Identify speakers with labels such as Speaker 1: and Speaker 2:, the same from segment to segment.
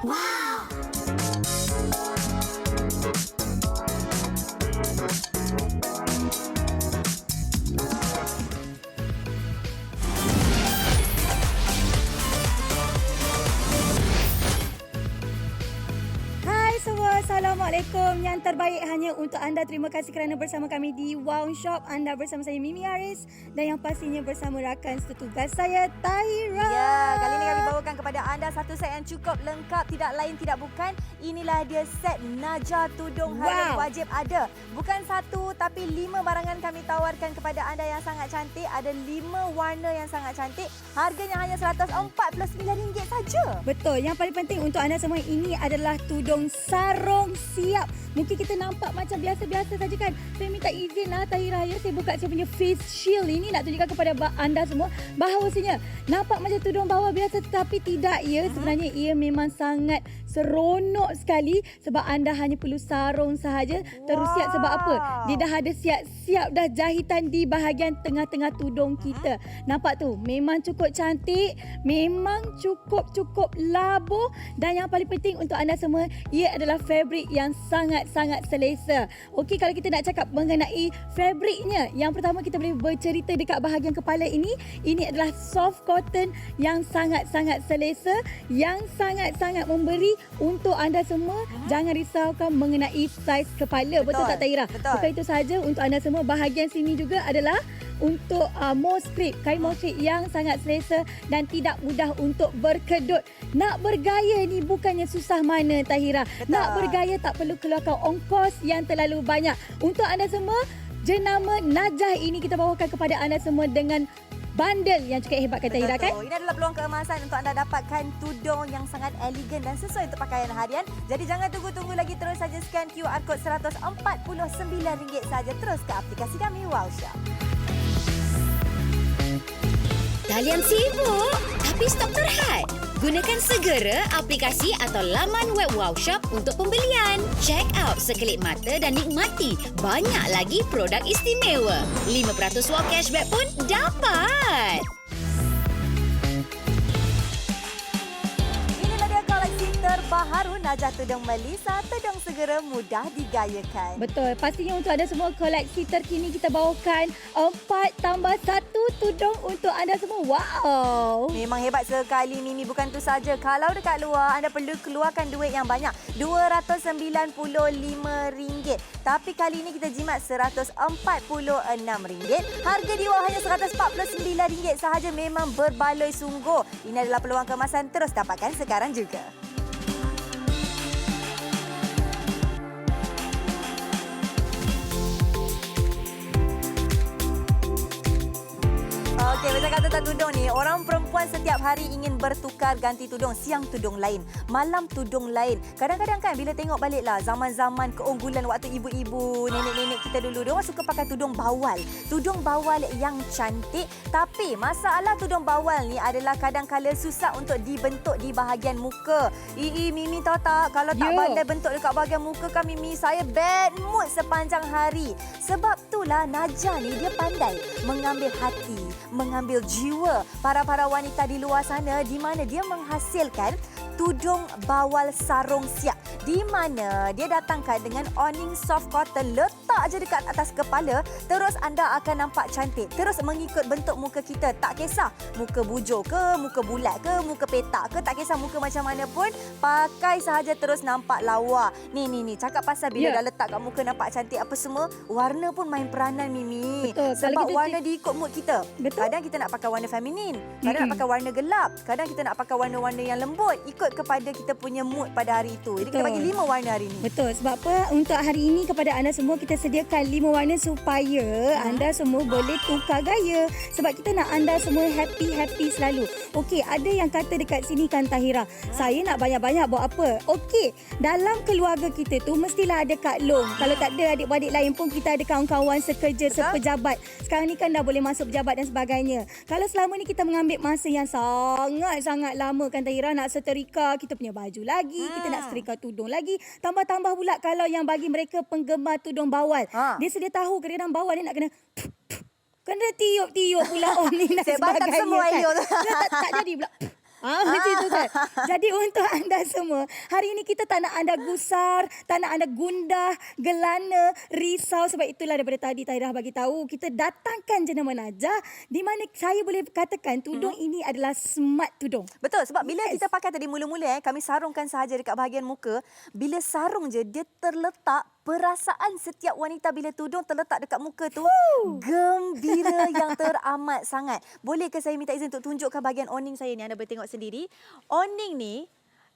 Speaker 1: Wow!
Speaker 2: Hai semua, Assalamualaikum. Yang terbaik hanya untuk anda. Terima kasih kerana bersama kami di Wow Shop. Anda bersama saya Mimi Haris dan yang pastinya bersama rakan setugas saya Tahira.
Speaker 3: Ya, kali ini kami bawakan kepada anda satu set yang cukup lengkap, tidak lain tidak bukan. Inilah dia set Najah tudung harga wajib ada. Bukan satu tapi 5 barangan kami tawarkan kepada anda yang sangat cantik. Ada 5 warna yang sangat cantik. Harganya hanya RM149 saja.
Speaker 2: Betul, yang paling penting untuk anda semua ini adalah tudung sarung siap. Mungkin kita nampak macam biasa-biasa saja kan. Saya minta izin lah Tahira ya, saya buka saya punya face shield ini nak tunjukkan kepada anda semua bahawasanya nampak macam tudung bawah biasa tetapi tidak ya. Sebenarnya ia memang sangat seronok sekali sebab anda hanya perlu sarung sahaja. Terus siap sebab apa? Dia dah ada siap-siap dah jahitan di bahagian tengah-tengah tudung kita. Nampak tu? Memang cukup cantik, memang cukup labuh dan yang paling penting untuk anda semua, ia adalah fabric yang sangat-sangat selesa. Okey, kalau kita nak cakap mengenai fabriknya, yang pertama kita boleh bercerita dekat bahagian kepala ini. Ini adalah soft cotton yang sangat-sangat selesa, yang sangat-sangat memberi untuk anda semua. Jangan risaukan mengenai saiz kepala. Betul tak Tahira?
Speaker 3: Betul.
Speaker 2: Bukan itu sahaja untuk anda semua, bahagian sini juga adalah untuk mostrip, kain mostrip yang sangat selesa dan tidak mudah untuk berkedut. Nak bergaya ni bukannya susah mana Tahira.
Speaker 3: Betul.
Speaker 2: Nak bergaya tak perlu keluarkan ongkos yang terlalu banyak. Untuk anda semua, jenama Najah ini kita bawakan kepada anda semua dengan bandel yang cukup hebat kan Tahira kan?
Speaker 3: Ini adalah peluang keemasan untuk anda dapatkan tudung yang sangat elegan dan sesuai untuk pakaian harian. Jadi jangan tunggu-tunggu lagi, terus saja scan QR code RM149 saja. Terus ke aplikasi kami Wow Shop.
Speaker 1: Kalian sibuk tapi stok terhad? Gunakan segera aplikasi atau laman web Wow Shop untuk pembelian. Check out sekelip mata dan nikmati banyak lagi produk istimewa. 5% wall cashback pun dapat.
Speaker 3: Inilah dia koleksi terbaharu Najah tudung Melissa. Tudung segera mudah digayakan.
Speaker 2: Betul. Pastinya untuk anda semua, koleksi terkini kita bawakan 4+1 tudung untuk anda semua. Wow.
Speaker 3: Memang hebat sekali Mimi. Bukan tu saja. Kalau dekat luar anda perlu keluarkan duit yang banyak. RM295. Tapi kali ini kita jimat RM146. Harga di bawah hanya RM149 sahaja. Memang berbaloi sungguh. Ini adalah peluang keemasan. Terus dapatkan sekarang juga. Okey, bercakap tentang tudung ni, orang perempuan setiap hari ingin bertukar ganti tudung. Siang tudung lain, malam tudung lain. Kadang-kadang kan bila tengok baliklah zaman-zaman keunggulan waktu ibu-ibu, nenek-nenek kita dulu, dia orang suka pakai tudung bawal. Tudung bawal yang cantik. Tapi masalah tudung bawal ni adalah kadang-kala susah untuk dibentuk di bahagian muka. Mimi tahu tak, kalau tak pandai bentuk dekat bahagian muka kan Mimi, saya bad mood sepanjang hari. Sebab itulah Najah ni dia pandai mengambil hati, mengambil jiwa para-para wanita di luar sana, di mana dia menghasilkan tudung bawal sarung siap, di mana dia datangkan dengan awning soft cotton, letak je dekat atas kepala, terus anda akan nampak cantik, terus mengikut bentuk muka kita. Tak kisah muka bujur ke, muka bulat ke, muka petak ke, tak kisah muka macam mana pun, pakai sahaja terus nampak lawa. Ni cakap pasal bila dah letak kat muka nampak cantik apa semua, warna pun main peranan Mimi.
Speaker 2: Betul.
Speaker 3: Sebab warna diikut mood kita.
Speaker 2: Betul.
Speaker 3: Kadang kita nak pakai warna feminin, kadang nak pakai warna gelap, kadang kita nak pakai warna-warna yang lembut, ikut kepada kita punya mood pada hari itu. Jadi kita bagi 5 warna hari ini.
Speaker 2: Betul. Sebab apa? Untuk hari ini kepada anda semua kita sediakan 5 warna supaya anda semua boleh tukar gaya. Sebab kita nak anda semua happy selalu. Okey, ada yang kata dekat sini kan Tahira, saya nak banyak-banyak buat apa? Okey, dalam keluarga kita tu mestilah ada Kak Long. Kalau tak ada adik-beradik lain pun kita ada kawan-kawan sekerja, sepejabat. Sekarang ni kan dah boleh masuk pejabat dan sebagainya. Kalau selama ni kita mengambil masa yang sangat-sangat lama kan Tahira, nak setrika kita punya baju lagi, kita nak setrika tudung lagi. Tambah-tambah pula kalau yang bagi mereka penggemar tudung bawal. Dia sedia tahu kadang-kadang bawal dia nak kena tiup-tiup pula ni dan
Speaker 3: Saya
Speaker 2: sebagainya
Speaker 3: semua
Speaker 2: kan.
Speaker 3: ayuh tu.
Speaker 2: Tak jadi pula. Macam itu kan. Jadi untuk anda semua, hari ini kita tak nak anda gusar, tak nak anda gundah, gelana, risau. Sebab itulah daripada tadi Tahirah bagi tahu, kita datangkan jenama Najah di mana saya boleh katakan tudung ini adalah smart tudung.
Speaker 3: Betul, sebab bila kita pakai tadi mula-mula kami sarungkan sahaja dekat bahagian muka, bila sarung je dia terletak, perasaan setiap wanita bila tudung terletak dekat muka tu gembira yang teramat sangat. Boleh ke saya minta izin untuk tunjukkan bahagian awning saya ni, anda boleh tengok sendiri. Awning ni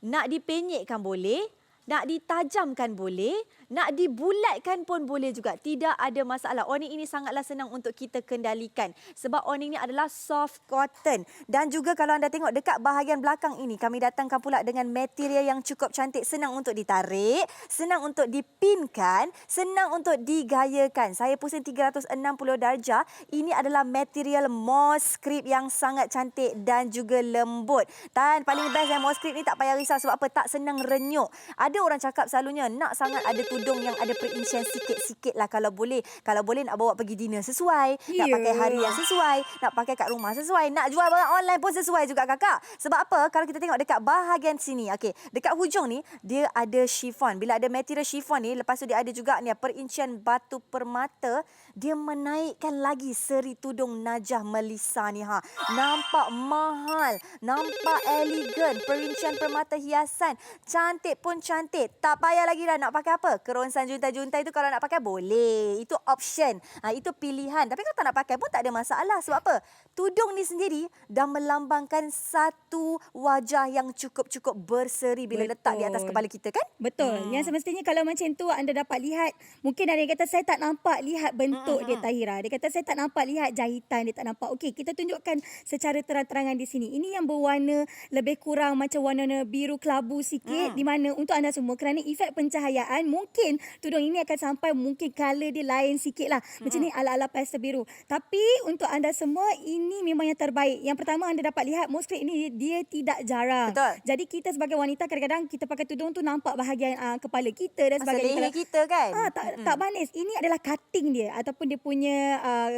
Speaker 3: nak dipenyekkan boleh, nak ditajamkan boleh, nak dibulatkan pun boleh juga. Tidak ada masalah. Awning ini sangatlah senang untuk kita kendalikan. Sebab awning ni adalah soft cotton. Dan juga kalau anda tengok dekat bahagian belakang ini, kami datangkan pula dengan material yang cukup cantik. Senang untuk ditarik, senang untuk dipinkan, senang untuk digayakan. Saya pusing 360 darjah. Ini adalah material moss script yang sangat cantik dan juga lembut. Dan paling best yang moss script ni tak payah risau. Sebab apa? Tak senang renyuk. Ada orang cakap selalunya nak sangat ada tudung yang ada perincian sikit-sikit lah kalau boleh. Kalau boleh nak bawa pergi dinner sesuai, nak pakai hari yang sesuai, nak pakai kat rumah sesuai, nak jual barang online pun sesuai juga kakak. Sebab apa? Kalau kita tengok dekat bahagian sini, okey, dekat hujung ni dia ada chiffon. Bila ada material chiffon ni, lepas tu dia ada juga ni perincian batu permata, dia menaikkan lagi seri tudung Najah Melissa ni ha. Nampak mahal, nampak elegan, perincian permata hiasan, cantik pun cantik. Tak payah lagi dah nak pakai apa? Keronsan juntai-juntai tu kalau nak pakai boleh. Itu option. Itu pilihan. Tapi kalau tak nak pakai pun tak ada masalah. Sebab apa? Tudung ni sendiri dah melambangkan satu wajah yang cukup-cukup berseri bila letak di atas kepala kita kan?
Speaker 2: Betul. Yang semestinya kalau macam tu anda dapat lihat, mungkin ada yang kata saya tak nampak lihat bentuk dia Tahirah. Dia kata saya tak nampak lihat jahitan, dia tak nampak. Okey, kita tunjukkan secara terang-terangan di sini. Ini yang berwarna lebih kurang macam warna biru kelabu sikit di mana untuk anda semua kerana efek pencahayaan mungkin tudung ini akan sampai mungkin color dia lain sikit lah. Macam ni ala-ala pastel biru. Tapi untuk anda semua ini memang yang terbaik. Yang pertama anda dapat lihat moss script ini dia tidak jarang.
Speaker 3: Betul.
Speaker 2: Jadi kita sebagai wanita kadang-kadang kita pakai tudung tu nampak bahagian kepala kita dan sebagainya.
Speaker 3: Leher kita kan?
Speaker 2: Tak manis. Ini adalah cutting dia ataupun dia punya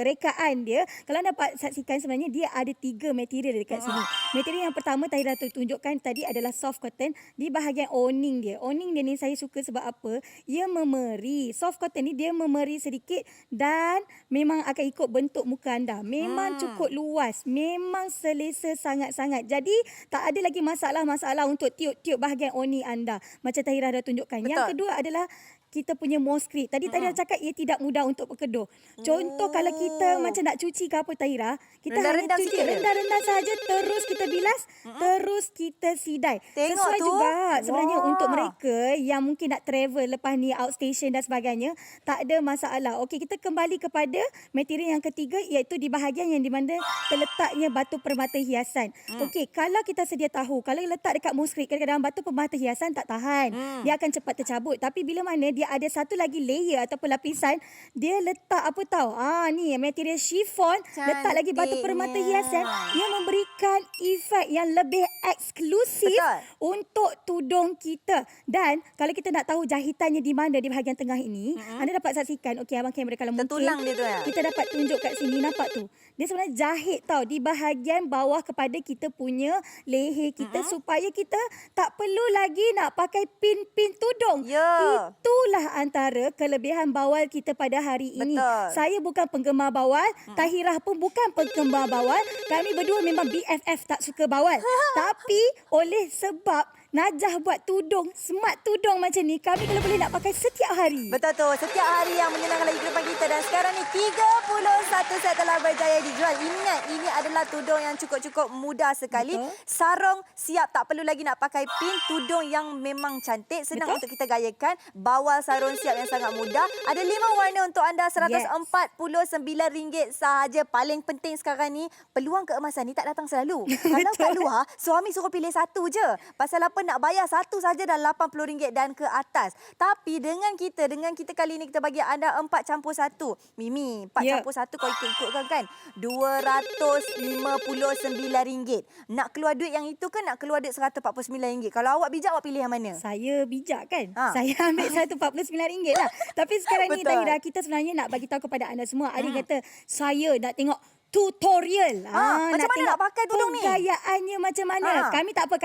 Speaker 2: rekaan dia. Kalau anda dapat saksikan sebenarnya dia ada 3 material dekat sini. Material yang pertama Tahirah tunjukkan tadi adalah soft cotton di bahagian awning dia. Awning dia ni saya suka sebab apa? Ia memeri. Soft cotton ni dia memeri sedikit dan memang akan ikut bentuk muka anda. Memang cukup luas. Memang selesa sangat-sangat. Jadi tak ada lagi masalah-masalah untuk tiup-tiup bahagian awning anda. Macam Tahirah dah tunjukkan.
Speaker 3: Betul.
Speaker 2: Yang kedua adalah kita punya moss script. Tadi Tahirah cakap ia tidak mudah untuk berkeduh. Contoh kalau kita macam nak cuci ke apa Tahirah, kita hanya cuci rendah-rendah sahaja, terus kita bilas, terus kita sidai.
Speaker 3: Tengok
Speaker 2: Sesuai
Speaker 3: tu.
Speaker 2: juga sebenarnya
Speaker 3: Wah.
Speaker 2: untuk mereka yang mungkin nak travel lepas ni outstation dan sebagainya, tak ada masalah. Okey, kita kembali kepada material yang ketiga iaitu di bahagian yang di mana terletaknya batu permata hiasan. Okey, kalau kita sedia tahu, kalau letak dekat moss script kadang-kadang batu permata hiasan tak tahan. Dia akan cepat tercabut. Tapi bila mana dia ada satu lagi layer ataupun lapisan, dia letak apa tahu? Ni material chiffon, letak lagi batu permata hiasan, dia memberikan efek yang lebih eksklusif untuk tudung kita. Dan kalau kita nak tahu jahitannya di mana di bahagian tengah ini, anda dapat saksikan. Okey, abang kamera kalau mungkin
Speaker 3: Tertulang dia tu ya?
Speaker 2: kita dapat tunjuk kat sini, nampak tu. Dia sebenarnya jahit tau di bahagian bawah kepada kita punya leher kita supaya kita tak perlu lagi nak pakai pin-pin tudung.
Speaker 3: Ya.
Speaker 2: Itulah antara kelebihan bawal kita pada hari ini.
Speaker 3: Betul.
Speaker 2: Saya bukan penggemar bawal, Tahirah pun bukan penggemar bawal. Kami berdua memang BFF tak suka bawal. Tapi oleh sebab Najah buat tudung, smart tudung macam ni, kami kalau boleh nak pakai setiap hari.
Speaker 3: Betul tu. Setiap hari yang menyenangkan lagi kehidupan kita. Dan sekarang ni 31 set telah berjaya dijual. Ingat, ini adalah tudung yang cukup-cukup mudah sekali.
Speaker 2: Betul.
Speaker 3: Sarung siap, tak perlu lagi nak pakai pin. Tudung yang memang cantik, senang untuk kita gayakan. Bawal sarung siap yang sangat mudah. Ada 5 warna untuk anda, RM149 sahaja. Paling penting sekarang ni, peluang keemasan ni tak datang selalu. Kalau kat luar, suami suruh pilih satu je. Pasal apa? Nak bayar satu saja dah RM80 dan ke atas. Tapi dengan kita kali ni kita bagi anda 4 campur 1. Mimi, 4 campur 1 kau ikut-ikutkan kan? RM259. Nak keluar duit yang itu ke nak keluar duit RM149? Kalau awak bijak, awak pilih yang mana?
Speaker 2: Saya bijak kan? Saya ambil RM149 lah. Tapi sekarang ni Tahirah, kita sebenarnya nak bagi tahu kepada anda semua. Ada yang kata, saya nak tengok tutorial.
Speaker 3: Macam mana nak pakai tudung ni?
Speaker 2: Pengayaannya macam mana. Kami tak apa,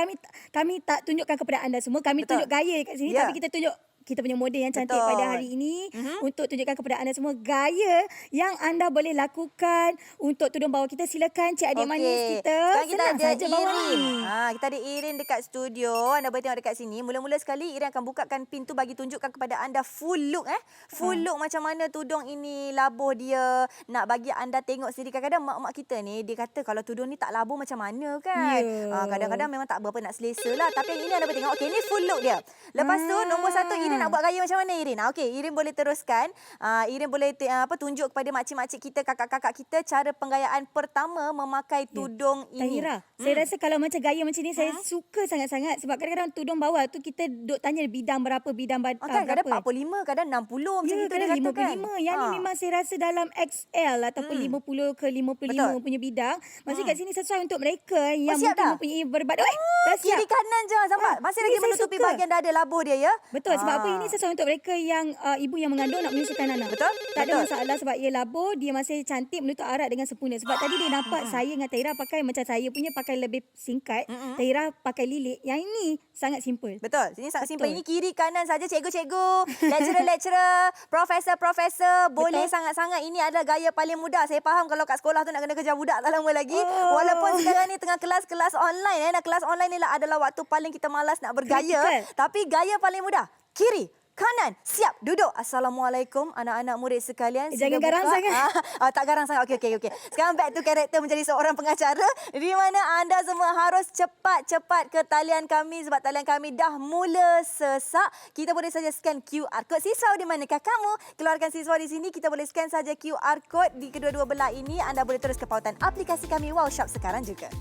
Speaker 2: kami tak tunjukkan kepada anda semua. Kami tunjuk gaya kat sini, tapi kita tunjuk kita punya model yang cantik pada hari ini untuk tunjukkan kepada anda semua gaya yang anda boleh lakukan untuk tudung bawah kita. Silakan Cik Adik manis kita.
Speaker 3: Sekarang kita
Speaker 2: Senang
Speaker 3: ada
Speaker 2: saja bawah
Speaker 3: Irin.
Speaker 2: ni.
Speaker 3: Kita ada Irin dekat studio. Anda boleh tengok dekat sini. Mula-mula sekali Irin akan bukakan pintu bagi tunjukkan kepada anda full look. Full look macam mana tudung ini, labuh dia. Nak bagi anda tengok sendiri. Kadang-kadang mak-mak kita ni, dia kata kalau tudung ni tak labuh macam mana kan. Kadang-kadang memang tak berapa nak selesa lah. Tapi yang ini anda boleh tengok. Okey, ni full look dia. Lepas tu nombor 1 Irin nak buat gaya macam mana Irin? Okey, Irin boleh teruskan. Irin boleh tunjuk kepada makcik-makcik kita, kakak-kakak kita cara penggayaan pertama memakai tudung ini.
Speaker 2: Tahira, saya rasa kalau macam gaya macam ni saya suka sangat-sangat sebab kadang-kadang tudung bawah tu kita duk tanya bidang berapa,
Speaker 3: Kan
Speaker 2: berapa.
Speaker 3: kadang 45, kadang 60 macam
Speaker 2: Ya,
Speaker 3: itu dia
Speaker 2: kadang
Speaker 3: kata
Speaker 2: 55.
Speaker 3: kan.
Speaker 2: Yang ni memang saya rasa dalam XL ataupun 50 ke 55 punya bidang. Maksudnya kat sini sesuai untuk mereka yang
Speaker 3: siap
Speaker 2: mungkin
Speaker 3: dah?
Speaker 2: mempunyai berbadan. Dah siap.
Speaker 3: Kiri kanan je Zambat. Masih lagi
Speaker 2: ini saya
Speaker 3: menutupi
Speaker 2: suka.
Speaker 3: bahagian dada labuh dia ya.
Speaker 2: Betul, sebab apa ini sesuai untuk mereka yang ibu yang mengandung nak menyusukan anak.
Speaker 3: Betul?
Speaker 2: Tak ada
Speaker 3: Betul.
Speaker 2: masalah sebab ia labuh, dia masih cantik menutup aurat dengan sempurna. Sebab tadi dia nampak saya dengan Tahira pakai macam saya punya pakai lebih singkat. Tahira pakai lilit. Yang ini sangat simple.
Speaker 3: Betul. Ini sangat simple.
Speaker 2: Betul.
Speaker 3: Ini kiri kanan saja cikgu-cikgu, lecturer-lecturer, profesor-profesor. Boleh sangat-sangat. Ini adalah gaya paling mudah. Saya faham kalau kat sekolah tu nak kena kejar budak tak lama lagi. Walaupun sekarang ni tengah kelas-kelas online. Nak kelas online ni lah adalah waktu paling kita malas nak bergaya.
Speaker 2: Critical.
Speaker 3: Tapi gaya paling mudah. Kiri. Kanan, siap, duduk. Assalamualaikum anak-anak murid sekalian.
Speaker 2: Jangan
Speaker 3: Sila
Speaker 2: garang
Speaker 3: buka.
Speaker 2: sangat.
Speaker 3: Tak garang sangat. Okey. Sekarang back to karakter menjadi seorang pengacara. Di mana anda semua harus cepat-cepat ke talian kami sebab talian kami dah mula sesak. Kita boleh saja scan QR code. Siswa di manakah kamu? Keluarkan siswa di sini. Kita boleh scan saja QR code di kedua-dua belah ini. Anda boleh terus ke pautan aplikasi kami Wow Shop sekarang juga.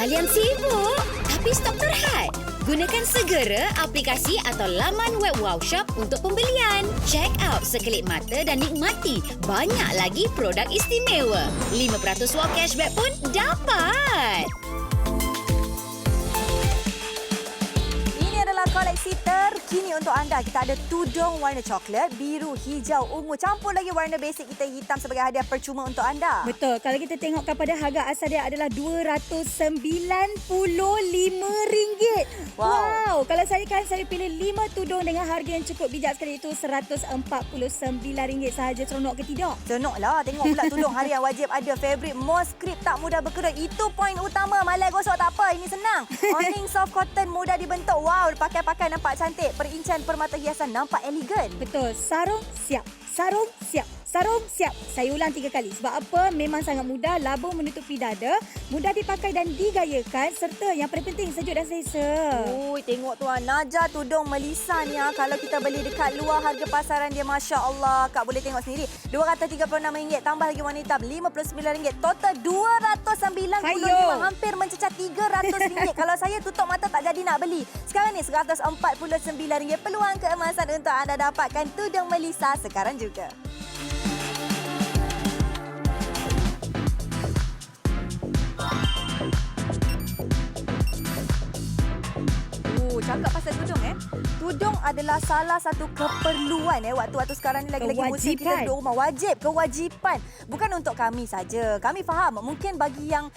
Speaker 1: Talian sibuk tapi stok terhad? Gunakan segera aplikasi atau laman web Wow Shop untuk pembelian. Check out sekelip mata dan nikmati banyak lagi produk istimewa. 5% wall cashback pun dapat.
Speaker 3: Ini adalah koleksi terkini untuk anda. Kita ada tudung warna coklat, biru, hijau, ungu. Campur lagi warna basic kita hitam sebagai hadiah percuma untuk anda.
Speaker 2: Betul. Kalau kita tengok kepada harga asal dia adalah RM295. Wow. Kalau saya pilih 5 tudung dengan harga yang cukup bijak sekali itu RM149 sahaja. Seronok ke tidak?
Speaker 3: Senok lah. Tengok pula tudung harian wajib ada. Fabric Mosquito tak mudah berkerut. Itu poin utama. Malai gosok tak apa. Ini senang. Awning soft cotton mudah dibentuk. Wow, pakai-pakai nampak cantik. Perincian permata hiasan nampak elegan.
Speaker 2: Betul. Sarung siap. Sarung siap. Sarung siap. Saya ulang 3 kali. Sebab apa? Memang sangat mudah. Labuh menutupi dada. Mudah dipakai dan digayakan. Serta yang paling penting sejuk dan selesa.
Speaker 3: Ui, tengok tuan. Naja tudung Melissa ni. Kalau kita beli dekat luar harga pasaran dia. Masya Allah. Kak boleh tengok sendiri. RM236. Tambah lagi warna hitam. RM59. Total RM295. Hampir mencecah RM300. Kalau saya tutup mata tak jadi nak beli. Sekarang ni RM149. Peluang keemasan untuk anda dapatkan tudung Melissa sekarang juga. Cakap pasal tudung Tudung adalah salah satu keperluan waktu-waktu sekarang ni lagi-lagi musim kita duduk rumah. Wajib, kewajipan. Bukan untuk kami saja. Kami faham mungkin bagi yang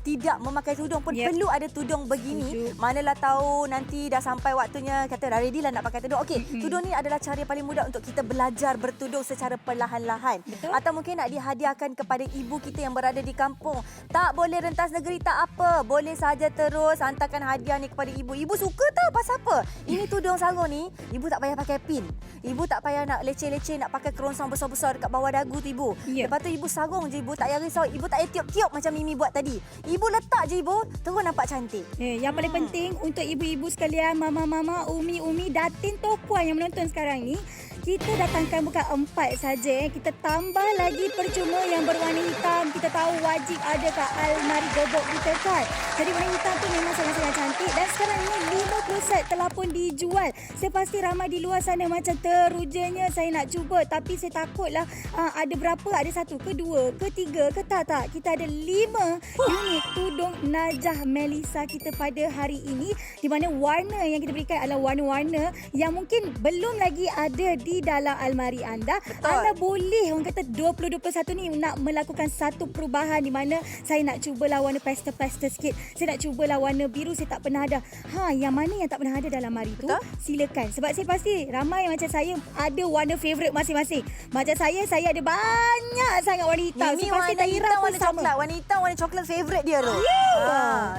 Speaker 3: tidak memakai tudung pun perlu ada tudung begini. Manalah tahu nanti dah sampai waktunya kata dah ready lah nak pakai tudung. Okey, tudung ni adalah cara paling mudah untuk kita belajar bertudung secara perlahan-lahan. Atau mungkin nak dihadiahkan kepada ibu kita yang berada di kampung. Tak boleh rentas negeri tak apa. Boleh saja terus hantarkan hadiah ni kepada ibu. Ibu suka tau pasal apa? Ini tudung sarung ni, ibu tak payah pakai pin. Ibu tak payah nak leceh-leceh nak pakai kerongsang besar-besar dekat bawah dagu tu ibu.
Speaker 2: Ya.
Speaker 3: Lepas tu ibu sarung je, ibu tak payah risau. Ibu tak payah tiup-tiup macam Mimi buat tadi. Ibu letak je ibu, terus nampak cantik.
Speaker 2: Yang paling penting untuk ibu-ibu sekalian, mama-mama, umi-umi, datin, topuan yang menonton sekarang ni, kita datangkan bukan 4 saja. Kita tambah lagi percuma yang berwarna hitam. Kita tahu wajib ada kat almari gobok kita kan. Jadi warna hitam tu memang sangat-sangat cantik. Dan sekarang ni 50 set telah pun dijual. Saya pasti ramai di luar sana macam terujanya saya nak cuba. Tapi saya takutlah ada berapa? Ada 1 ke 2 ke 3 ke tak. Kita ada 5 unit tudung Najah Melissa kita pada hari ini. Di mana warna yang kita berikan adalah warna-warna yang mungkin belum lagi ada di dalam almari anda.
Speaker 3: Betul.
Speaker 2: Anda boleh orang kata 2021 ni nak melakukan satu perubahan di mana saya nak cubalah warna pastel-pastel sikit. Saya nak cubalah warna biru saya tak pernah ada. Yang mana yang tak pernah ada dalam almari tu? Silakan. Sebab saya pasti ramai macam saya ada warna favourite masing-masing. Macam saya ada banyak sangat warna hitam.
Speaker 3: Mimi
Speaker 2: So, pasti
Speaker 3: warna
Speaker 2: Tahira
Speaker 3: hitam,
Speaker 2: pun
Speaker 3: warna
Speaker 2: sama.
Speaker 3: coklat. Warna hitam, warna coklat favourite dia tu.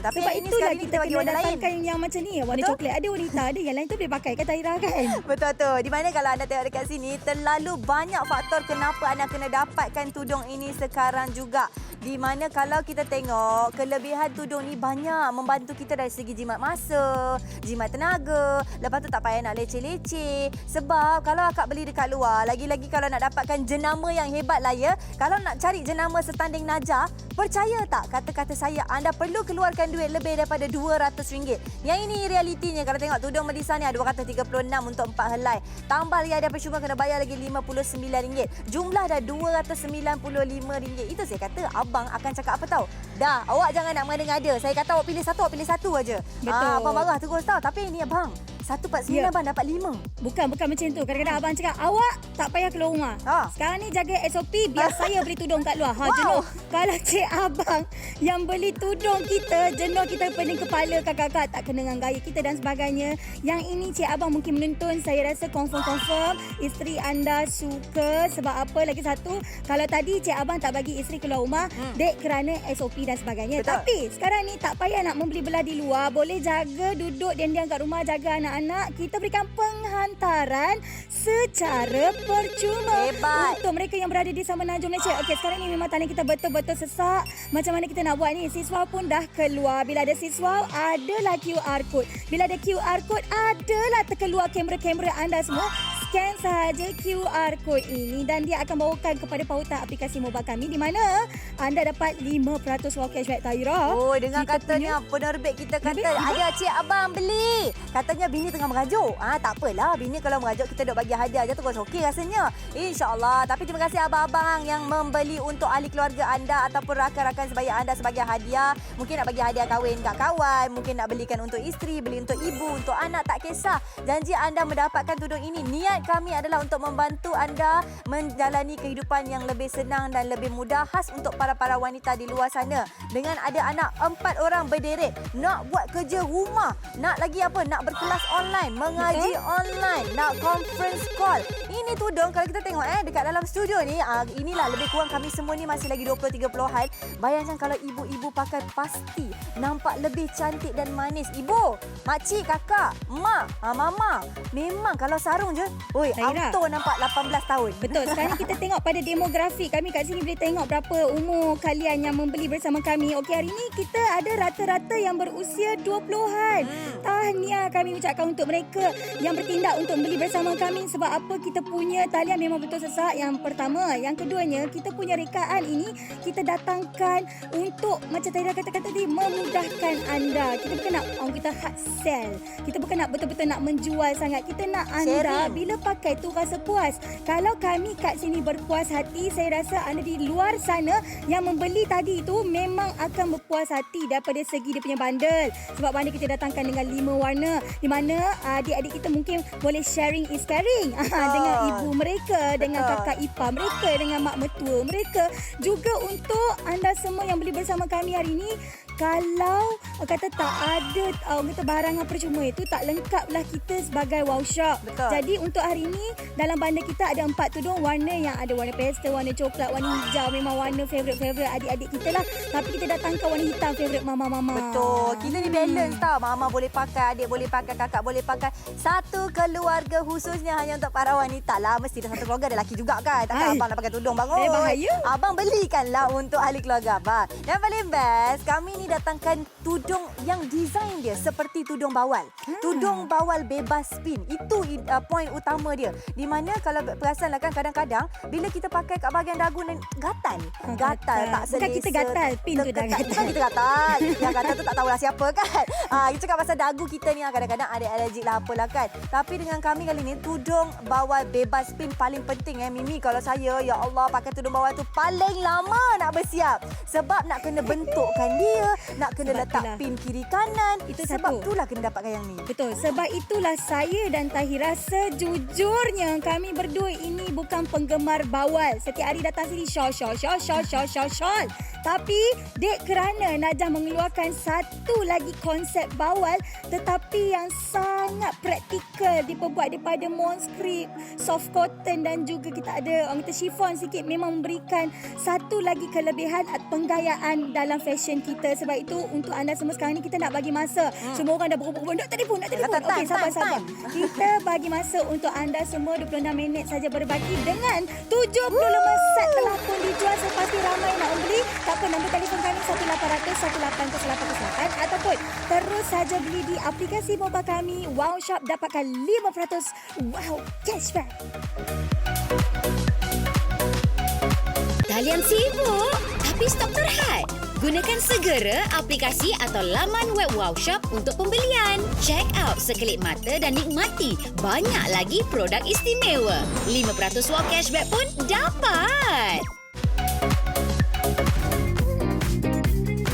Speaker 3: Tapi
Speaker 2: Sebab
Speaker 3: ini
Speaker 2: itulah
Speaker 3: sekarang ni
Speaker 2: kita
Speaker 3: kita bagi
Speaker 2: kena
Speaker 3: warna lain.
Speaker 2: datangkan yang macam ni. Warna coklat ada, warna hitam ada. Yang lain tu boleh pakai kan Tahira kan?
Speaker 3: Betul tu. Di mana kalau anda tengok dekat sini, terlalu banyak faktor kenapa anda kena dapatkan tudung ini sekarang juga. Di mana kalau kita tengok, kelebihan tudung ni banyak membantu kita dari segi jimat masa, jimat tenaga. Lepas tu tak payah nak leceh-leceh. Sebab kalau akak beli dekat luar, lagi-lagi kalau nak dapatkan jenama yang hebat lah ya. Kalau nak cari jenama setanding Najah, percaya tak kata-kata saya, anda perlu keluarkan duit lebih daripada RM200. Yang ini realitinya. Kalau tengok tudung Melissa ni ada RM236 untuk 4 helai. Tambah lagi ada percuma kena bayar lagi RM59. Jumlah dah RM295. Itu saya kata abang akan cakap apa tahu? Dah, awak jangan nak mengada-ngada. Saya kata awak pilih satu aja.
Speaker 2: Betul.
Speaker 3: Abang marah terus tahu. Tapi ini abang, 149
Speaker 2: Ya.
Speaker 3: abang dapat 5.
Speaker 2: Bukan macam tu. Kadang-kadang abang cakap, awak tak payah keluar rumah. Sekarang ni jaga SOP biar saya beli tudung kat luar. Jenuh. Kalau cik abang yang beli tudung kita, jenuh kita pening kepala kakak-kakak tak kena dengan gaya kita dan sebagainya. Yang ini cik abang mungkin menonton, saya rasa confirm isteri anda suka. Sebab apa? Lagi satu, kalau tadi cik abang tak bagi isteri keluar rumah, dek kerana SOP dan sebagainya.
Speaker 3: Betul.
Speaker 2: Tapi sekarang ni tak payah nak membeli belah di luar. Boleh jaga, duduk diam-diam kat rumah, jaga anak-anak. Kita berikan penghantaran secara percuma.
Speaker 3: Hebat.
Speaker 2: Untuk mereka yang berada di Semenanjung Malaysia. Okey, sekarang ni memang talian kita betul-betul sesak. Macam mana kita nak buat ni? Siswa pun dah keluar. Bila ada siswa, adalah QR code. Bila ada QR code, adalah terkeluar kamera-kamera anda semua. Scan sahaja QR code ini dan dia akan bawakan kepada pautan aplikasi mobile kami di mana anda dapat 5% wang cashback Tahira.
Speaker 3: Oh, dengar
Speaker 2: Kita
Speaker 3: katanya penerbit kita kata
Speaker 2: Penerbit?
Speaker 3: ada cik abang beli. Katanya bini tengah merajuk. Tak apalah, bini kalau merajuk kita duk bagi hadiah je terus okey rasanya. InsyaAllah. Tapi terima kasih abang-abang yang membeli untuk ahli keluarga anda ataupun rakan-rakan sebaya anda sebagai hadiah. Mungkin nak bagi hadiah kahwin kat kawan, mungkin nak belikan untuk isteri, beli untuk ibu, untuk anak, tak kisah. Janji anda mendapatkan tudung ini. Niat kami adalah untuk membantu anda menjalani kehidupan yang lebih senang dan lebih mudah, khas untuk para-para wanita di luar sana. Dengan ada anak 4 orang berderet, nak buat kerja rumah, nak lagi apa, nak berkelas online, mengaji online, nak conference call. Ini tudung kalau kita tengok dekat dalam studio ni, inilah lebih kurang kami semua ni masih lagi 20-30-an. Bayangkan kalau ibu-ibu pakai, pasti nampak lebih cantik dan manis. Ibu, makcik, kakak, mak, mama, memang kalau sarung je, oi,
Speaker 2: Tahira.
Speaker 3: auto nampak 18 tahun.
Speaker 2: Betul. Sekarang ni kita tengok pada demografi. Kami kat sini boleh tengok berapa umur kalian yang membeli bersama kami. Okey, hari ni kita ada rata-rata yang berusia 20-an. Tahniah kami ucapkan untuk mereka yang bertindak untuk membeli bersama kami. Sebab apa? Kita punya talian memang betul sesak. Yang pertama. Yang keduanya, kita punya rekaan ini kita datangkan untuk, macam Tahira katakan tadi, memudahkan anda. Kita bukan nak orang kita hard sell. Kita bukan nak betul-betul nak menjual sangat. Kita nak anda
Speaker 3: Sharing.
Speaker 2: bila pakai tu rasa puas. Kalau kami kat sini berpuas hati, saya rasa anda di luar sana yang membeli tadi tu memang akan berpuas hati daripada segi dia punya bundle. Sebab bundle kita datangkan dengan 5 warna di mana adik-adik kita mungkin boleh sharing is caring dengan ibu mereka, dengan kakak ipar mereka, dengan mak mertua mereka. Juga untuk anda semua yang beli bersama kami hari ini, kalau kata tak ada orang kata barangan percuma itu tak lengkaplah kita sebagai wow shop.
Speaker 3: Betul.
Speaker 2: Jadi untuk hari ini dalam bandar kita ada 4 tudung warna yang ada warna pastel, warna coklat, warna hijau. Memang warna favourite adik-adik kita lah. Tapi kita datangkan warna hitam favourite mama-mama.
Speaker 3: Betul. Kita ni balance tau. Mama boleh pakai, adik boleh pakai, kakak boleh pakai. Satu keluarga khususnya hanya untuk para wanita lah. Mesti ada satu keluarga ada lelaki juga kan. Takkan abang nak pakai tudung bang.
Speaker 2: Bahaya.
Speaker 3: Abang belikanlah untuk ahli keluarga abang. Dan paling best, kami ni datangkan tudung yang design dia seperti tudung bawal. Tudung bawal bebas spin. Itu point utama dia. Di mana kalau perasanlah kan kadang-kadang bila kita pakai kat bahagian dagu ni gatal. Gatal tak selesa.
Speaker 2: Bukan kita gatal, pin tu dah gatal.
Speaker 3: Bukan kita gatal. Yang gatal tu tak tahulah siapa kan. Kita cakap pasal dagu kita ni kadang-kadang ada alergik lah apalah kan. Tapi dengan kami kali ni tudung bawal bebas spin paling penting Mimi. Kalau saya ya Allah pakai tudung bawal tu paling lama nak bersiap. Sebab nak kena bentukkan dia, nak kena letak pin kiri kanan.
Speaker 2: Itu
Speaker 3: sebab
Speaker 2: satu.
Speaker 3: itulah kena dapatkan yang ni.
Speaker 2: Betul. Sebab itulah saya dan Tahira sejujurnya kami berdua ini bukan penggemar bawal. Setiap hari datang sini shawl. Tapi dek kerana Najah mengeluarkan satu lagi konsep bawal tetapi yang sangat praktikal diperbuat daripada monskrip, soft cotton dan juga kita ada orang kata chiffon sikit memang memberikan satu lagi kelebihan atau penggayaan dalam fashion kita. Sebab itu untuk anda semua sekarang ni kita nak bagi masa. Semua orang dah berkumpul nak telefon. Okey, sabar. Kita bagi masa untuk anda semua 26 minit saja berbaki dengan 75 set telapun dijual. Saya pasti ramai nak membeli. Tak apa, nombor telefon kami 1808 ataupun terus saja beli di aplikasi mobile kami Wow Shop, dapatkan 5% wow cashback.
Speaker 1: Kalian sibuk tapi stok terhad? Gunakan segera aplikasi atau laman web Wow Shop untuk pembelian. Check out sekelip mata dan nikmati banyak lagi produk istimewa. 5% wow cashback pun dapat.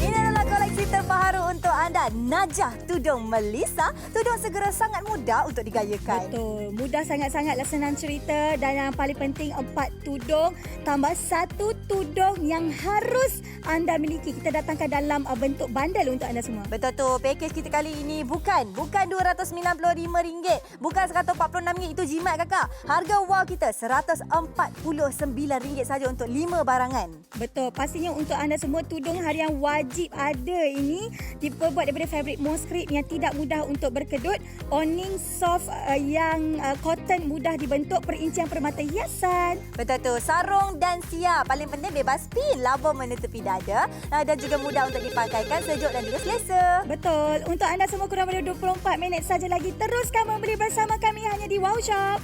Speaker 3: Ini adalah koleksi terbaru untuk anda. Najah Tudung Melissa. Tudung segera sangat mudah untuk digayakan.
Speaker 2: Betul. Mudah sangat-sangatlah, senang cerita dan yang paling penting 4 tudung tambah 1 tudung yang harus anda miliki. Kita datangkan dalam bentuk bandel untuk anda semua.
Speaker 3: Betul tu. Pakej kita kali ini bukan RM295. Bukan RM146. Itu jimat kakak. Harga wow kita RM149 saja untuk 5 barangan.
Speaker 2: Betul. Pastinya untuk anda semua tudung harian wajib ada ini diperbuat daripada fabric monskrip yang tidak mudah untuk berkedut. Awning soft yang cotton mudah dibentuk, perincian permata hiasan.
Speaker 3: Betul tu. Sarung dan siap. Paling penting bebas pin. Laba menutupi dada. Dan juga mudah untuk dipakaikan, sejuk dan juga selesa.
Speaker 2: Betul. Untuk anda semua kurang daripada 24 minit saja lagi. Teruskan membeli bersama kami hanya di Wow Shop.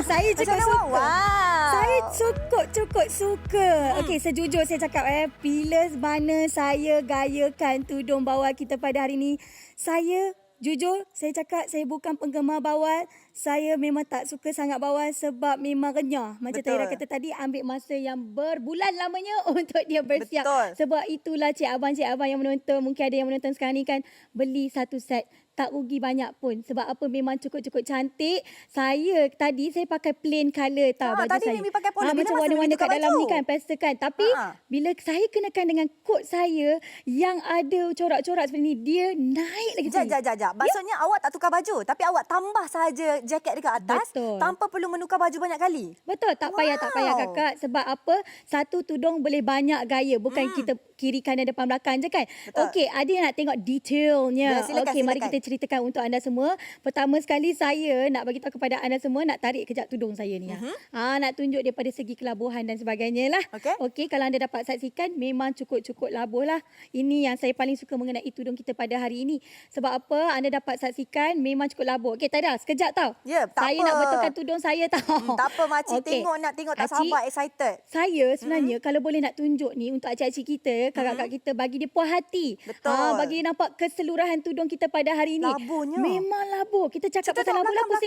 Speaker 2: Saya cukup suka.
Speaker 3: Wow.
Speaker 2: Saya cukup suka. Okey, sejujur saya cakap bila mana saya gayakan tudung bawal kita pada hari ini, saya jujur saya cakap saya bukan penggemar bawal. Saya memang tak suka sangat bawal sebab memang renyah. Macam Tahira kata tadi, ambil masa yang berbulan lamanya untuk dia bersiap.
Speaker 3: Betul.
Speaker 2: Sebab itulah cik abang yang menonton, mungkin ada yang menonton sekarang ni kan, beli satu set. Tak rugi banyak pun. Sebab apa, memang cukup cantik. Saya pakai plain colour tau baju
Speaker 3: tadi
Speaker 2: saya.
Speaker 3: Mimi pakai polo.
Speaker 2: Macam warna-warna kat dalam ni kan, pastel kan. Tapi bila saya kenakan dengan kot saya yang ada corak-corak seperti ni, dia naik lagi.
Speaker 3: Jap. Maksudnya awak tak tukar baju, tapi awak tambah sahaja jaket dekat atas.
Speaker 2: Betul.
Speaker 3: Tanpa perlu menukar baju banyak kali.
Speaker 2: Betul, tak payah kakak. Sebab apa? Satu tudung boleh banyak gaya. Bukan kita kiri kanan depan belakang je kan.
Speaker 3: Betul.
Speaker 2: Okey, ada yang nak tengok detailnya.
Speaker 3: Silakan,
Speaker 2: Okey, mari
Speaker 3: silakan.
Speaker 2: kita ceritakan untuk anda semua. Pertama sekali saya nak bagi tahu kepada anda semua, nak tarik kejap tudung saya ni. Nak tunjuk daripada segi kelabuhan dan sebagainya lah. Okey, kalau anda dapat saksikan memang cukup-cukup labuh lah. Ini yang saya paling suka mengenai tudung kita pada hari ini. Sebab apa? Anda dapat saksikan memang cukup labuh. Okey, Taira, sekejap tau.
Speaker 3: Ya, tak
Speaker 2: Saya
Speaker 3: apa.
Speaker 2: nak betulkan tudung saya tau.
Speaker 3: Tak apa makcik,
Speaker 2: Okey.
Speaker 3: nak tengok tak
Speaker 2: Acik,
Speaker 3: sabar, excited.
Speaker 2: saya sebenarnya kalau boleh nak tunjuk ni untuk acik-acik kita, kakak-kakak kita, bagi dia puas hati.
Speaker 3: Betul.
Speaker 2: Bagi dia nampak keseluruhan tudung kita pada hari ini.
Speaker 3: Labuhnya.
Speaker 2: Memang labuh. Kita cakap
Speaker 3: Cerita
Speaker 2: pasal
Speaker 3: tak
Speaker 2: labuh lah
Speaker 3: belakang,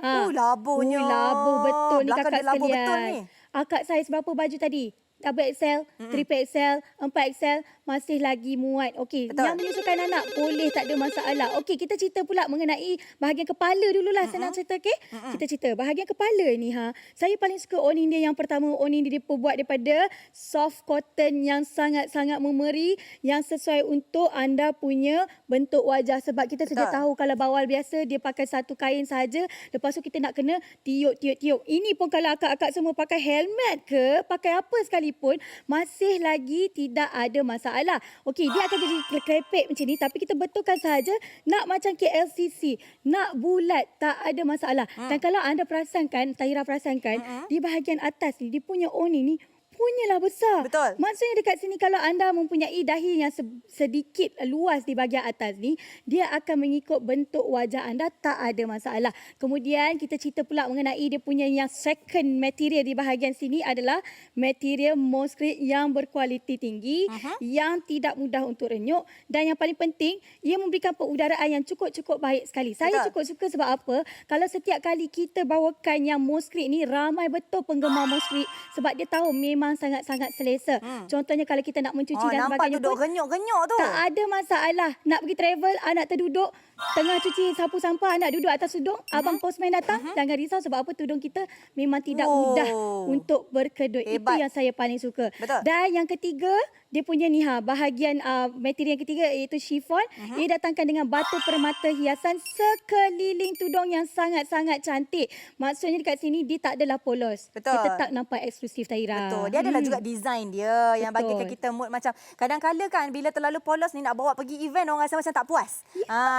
Speaker 2: pusing
Speaker 3: labuhnya.
Speaker 2: Labuh betul ni
Speaker 3: Belakang
Speaker 2: kakak
Speaker 3: dia labuh
Speaker 2: sekalian.
Speaker 3: betul ni.
Speaker 2: Akak saiz berapa baju tadi? Double XL, triple XL, 4XL, masih lagi muat. Okey,
Speaker 3: Betul.
Speaker 2: yang menyusukan anak boleh, tak ada masalah. Okey, kita cerita pula mengenai bahagian kepala dululah. Saya nak cerita, okey? Kita cerita bahagian kepala ni. Saya paling suka awning dia yang pertama. Awning dia buat daripada soft cotton yang sangat-sangat memeri, yang sesuai untuk anda punya bentuk wajah. Sebab kita sedia tahu kalau bawal biasa dia pakai satu kain saja. Lepas tu kita nak kena tiup. Ini pun kalau akak-akak semua pakai helmet ke, pakai apa sekali pun masih lagi tidak ada masalah. Okey, dia akan jadi krepek macam ni, tapi kita betulkan sahaja nak macam KLCC, nak bulat, tak ada masalah. Dan kalau anda perasankan, Tahira perasankan, di bahagian atas ni, dia punya awning ni punyalah besar.
Speaker 3: Betul.
Speaker 2: Maksudnya dekat sini kalau anda mempunyai dahi yang sedikit luas di bahagian atas ni, dia akan mengikut bentuk wajah anda, tak ada masalah. Kemudian kita cerita pula mengenai dia punya yang second material di bahagian sini adalah material Mosquito yang berkualiti tinggi, yang tidak mudah untuk renyuk, dan yang paling penting, ia memberikan pengudaraan yang cukup-cukup baik sekali. Saya cukup suka sebab apa? Kalau setiap kali kita bawakan yang Mosquito ni, ramai betul penggemar Mosquito sebab dia tahu memang sangat-sangat selesa. Contohnya kalau kita nak mencuci dan
Speaker 3: nampak
Speaker 2: sebagainya
Speaker 3: duduk
Speaker 2: pun
Speaker 3: genyuk-genyuk tu.
Speaker 2: tak ada masalah. Nak pergi travel, anak terduduk tengah cuci sapu sampah, anak duduk atas tudung, abang postman datang, jangan risau sebab apa, tudung kita memang tidak mudah untuk berkedut. Itu
Speaker 3: Hebat.
Speaker 2: yang saya paling suka.
Speaker 3: Betul.
Speaker 2: Dan yang ketiga, dia punya ni bahagian material yang ketiga iaitu chiffon. Ia datangkan dengan batu permata hiasan sekeliling tudung yang sangat-sangat cantik. Maksudnya dekat sini dia tak adalah polos.
Speaker 3: Betul.
Speaker 2: Dia tetap nampak eksklusif, Tahira.
Speaker 3: Betul. Dia adalah juga design dia yang
Speaker 2: Betul.
Speaker 3: bagikan kita mood macam kadang-kala kan bila terlalu polos ni nak bawa pergi event orang rasa macam tak puas.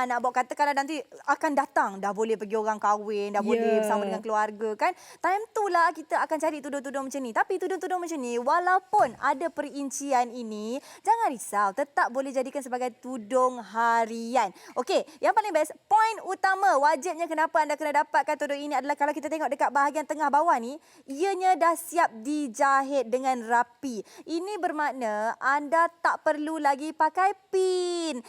Speaker 3: Nak bawa katakanlah nanti akan datang dah boleh pergi orang kahwin, dah boleh bersama dengan keluarga kan. Time tu lah kita akan cari tudung-tudung macam ni. Tapi tudung-tudung macam ni walaupun ada perincian ini, jangan risau, tetap boleh jadikan sebagai tudung harian. Okey, yang paling best, poin utama wajibnya kenapa anda kena dapatkan tudung ini adalah kalau kita tengok dekat bahagian tengah bawah ni, ianya dah siap dijahit dengan rapi. Ini bermakna anda tak perlu lagi pakai pin.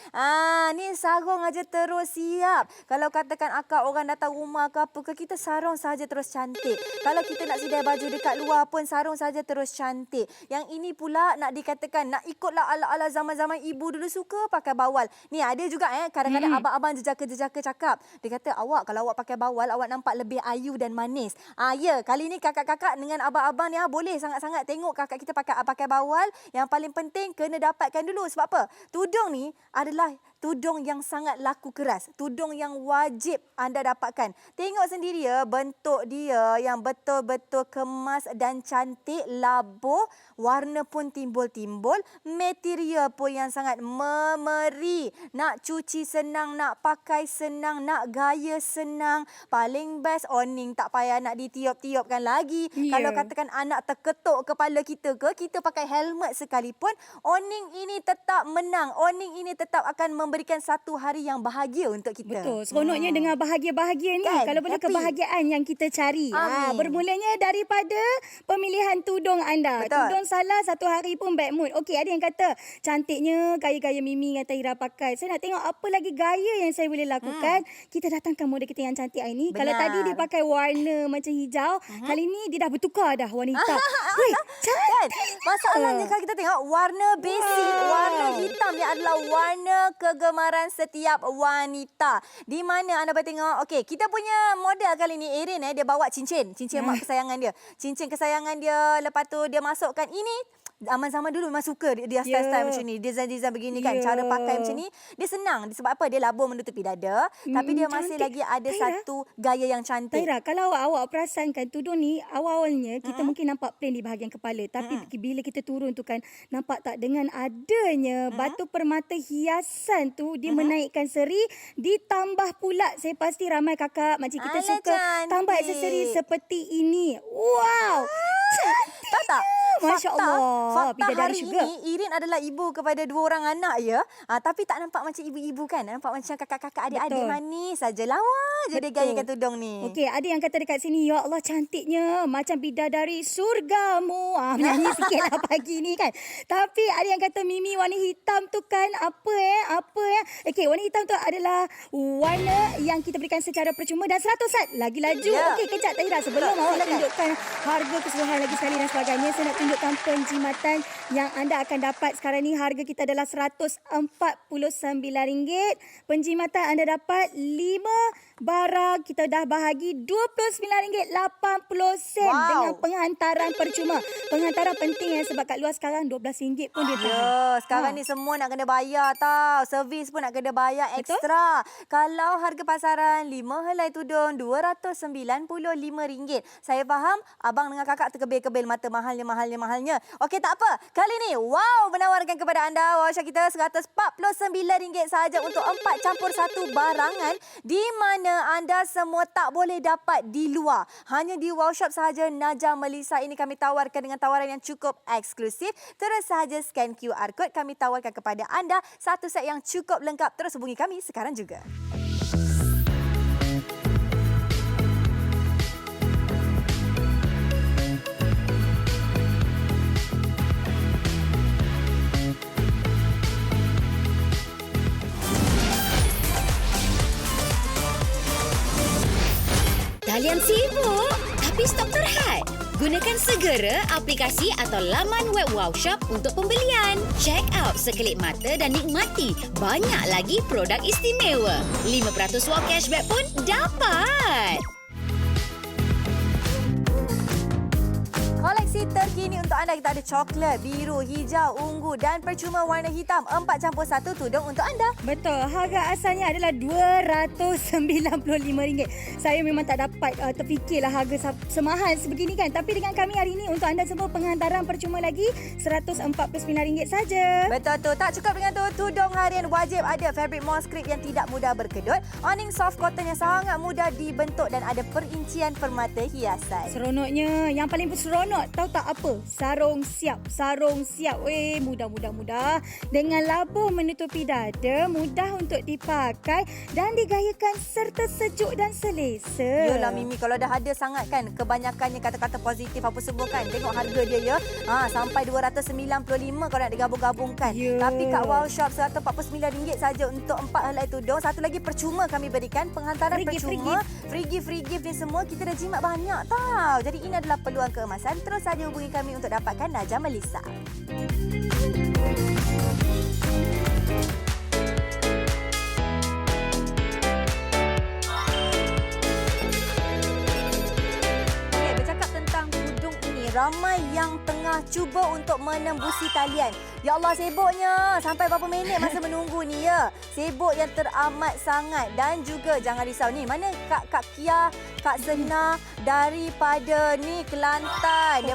Speaker 3: Ni sarung aja terus siap. Kalau katakan akak orang datang rumah ke apa ke, kita sarung saja terus cantik. Kalau kita nak sidai baju dekat luar pun sarung saja terus cantik. Yang ini pula nak dikatakan nak ikutlah ala-ala zaman-zaman ibu dulu suka pakai bawal. Ni ada juga kadang-kadang abang-abang jejaka-jejaka cakap. Dia kata awak kalau awak pakai bawal awak nampak lebih ayu dan manis. Ya, kali ni kakak-kakak dengan abang-abang ni boleh sangat-sangat tengok kakak kita pakai bawal. Yang paling penting kena dapatkan dulu. Sebab apa? Tudung ni adalah tudung yang sangat laku keras. Tudung yang wajib anda dapatkan. Tengok sendiri bentuk dia yang betul-betul kemas dan cantik, labuh, warna pun timbul-timbul, material pun yang sangat memeri. Nak cuci senang, nak pakai senang, nak gaya senang. Paling best awning tak payah nak ditiup-tiupkan lagi. Kalau katakan anak terketuk kepala kita kita pakai helmet sekalipun, awning ini tetap menang. Awning ini tetap akan memberikan satu hari yang bahagia untuk kita.
Speaker 2: Betul. Seronoknya dengan bahagia-bahagia ni.
Speaker 3: Kan?
Speaker 2: Kalau boleh
Speaker 3: Happy.
Speaker 2: kebahagiaan yang kita cari.
Speaker 3: Amin.
Speaker 2: Bermulanya daripada pemilihan tudung anda.
Speaker 3: Betul.
Speaker 2: Tudung salah satu hari pun bad mood. Okey, ada yang kata cantiknya gaya-gaya Mimi dengan Tahira pakai. Saya nak tengok apa lagi gaya yang saya boleh lakukan. Kita datangkan model kita yang cantik hari ni. Kalau
Speaker 3: Benar.
Speaker 2: tadi dia pakai warna macam hijau, kali ni dia dah bertukar dah warna hitam. Weh, cantik.
Speaker 3: Kan? Masalahnya kalau kita tengok warna basic, warna hitam ni adalah warna kegemaran setiap wanita. Di mana anda boleh tengok, okey, kita punya model kali ni Erin dia bawa cincin mak kesayangan dia. Cincin kesayangan dia, lepas tu dia masukkan ini zaman dulu memang suka dia style-style macam ni. Design-design begini kan. Cara pakai macam ni. Dia senang. Sebab apa? Dia labur menutupi dada. Tapi dia masih
Speaker 2: Cantik.
Speaker 3: lagi ada
Speaker 2: Tahira.
Speaker 3: satu gaya yang cantik.
Speaker 2: Tahira, kalau awak perasan kan tudung ni awal-awalnya kita mungkin nampak plain di bahagian kepala. Tapi bila kita turun tu kan, nampak tak dengan adanya batu permata hiasan tu, dia menaikkan seri. Ditambah pula, saya pasti ramai kakak makcik kita
Speaker 3: Alah,
Speaker 2: suka tambah
Speaker 3: cantik.
Speaker 2: aksesori seperti ini. Wow! Cantik!
Speaker 3: Tahu tak?
Speaker 2: Masya Allah.
Speaker 3: Fakta
Speaker 2: Bidadari
Speaker 3: hari
Speaker 2: syurga.
Speaker 3: ini Irin adalah ibu kepada 2 orang anak ya. Tapi tak nampak macam ibu-ibu kan. Nampak macam kakak-kakak adik-adik
Speaker 2: Betul.
Speaker 3: manis saja. Lawa je dia
Speaker 2: Betul.
Speaker 3: gayakan tudung ni.
Speaker 2: Okey, ada yang kata dekat sini, ya Allah cantiknya macam bidadari surgamu. Menyanyi sikit lah pagi ni kan. Tapi ada yang kata Mimi warna hitam tu kan apa. Okey, warna hitam tu adalah warna yang kita berikan secara percuma dan 100 Sat. Lagi laju.
Speaker 3: Ya.
Speaker 2: Okey, kejap Tahira. Sebelum awak
Speaker 3: Silakan.
Speaker 2: tunjukkan harga keseluruhan lagi sekali dan sebagainya, saya nak tunjukkan penjimatan yang anda akan dapat sekarang ni. Harga kita adalah RM149. Penjimatan anda dapat 5 barang. Kita dah bahagi RM29.80
Speaker 3: Wow.
Speaker 2: dengan penghantaran percuma. Penghantaran penting sebab kat luar sekarang RM12 pun dia tahan.
Speaker 3: Ya, sekarang ni semua nak kena bayar tau. Servis pun nak kena bayar
Speaker 2: Betul?
Speaker 3: ekstra. Kalau harga pasaran 5 helai tudung RM295. Saya faham abang dengan kakak terkebil-kebil mata mahalnya. Okey, tak apa. Kali ni, wow, menawarkan kepada anda voucher kita RM149 sahaja untuk 4 campur 1 barangan di mana anda semua tak boleh dapat di luar. Hanya di Wow Shop sahaja Najah Melissa ini kami tawarkan dengan tawaran yang cukup eksklusif. Terus sahaja scan QR code, kami tawarkan kepada anda satu set yang cukup lengkap. Terus hubungi kami sekarang juga.
Speaker 1: Kalian sibuk tapi stok terhad? Gunakan segera aplikasi atau laman web Wow Shop untuk pembelian. Check out sekelip mata dan nikmati banyak lagi produk istimewa. 5% wow cashback pun dapat.
Speaker 3: Koleksi terkini untuk anda, kita ada coklat, biru, hijau, ungu dan percuma warna hitam. 4 campur 1 tudung untuk anda.
Speaker 2: Betul. Harga asalnya adalah RM295. Saya memang tak dapat terfikirlah harga semahal sebegini kan. Tapi dengan kami hari ini untuk anda semua penghantaran percuma lagi RM149 saja.
Speaker 3: Betul tu. Tak cukup dengan tu, tudung harian wajib ada fabric monstrip yang tidak mudah berkedut, awning soft cotton yang sangat mudah dibentuk dan ada perincian permata hiasan.
Speaker 2: Seronoknya, yang paling seronok tahu tak apa? Sarung siap. Weh, mudah. Dengan labur menutupi dada, mudah untuk dipakai dan digayakan serta sejuk dan selesa.
Speaker 3: Yolah Mimi, kalau dah ada sangat kan kebanyakannya kata-kata positif apa semua kan. Tengok harga dia ya. Sampai RM295 kalau nak digabung-gabungkan.
Speaker 2: Ya.
Speaker 3: Tapi kat Wow Shop RM149 saja untuk 4 helai tudung. Satu lagi percuma kami berikan, penghantaran percuma. Free gift ni semua kita dah jimat banyak tau. Jadi ini adalah peluang keemasan. Terus saja hubungi kami untuk dapatkan Najah Melissa. Bercakap tentang tudung ini, ramai yang tengah cuba untuk menembusi talian. Ya Allah, sibuknya. Sampai berapa minit masa menunggu ni ya. Sibuk yang teramat sangat. Dan juga jangan risau ni, mana Kak Kia, Kak Sena daripada ni Kelantan,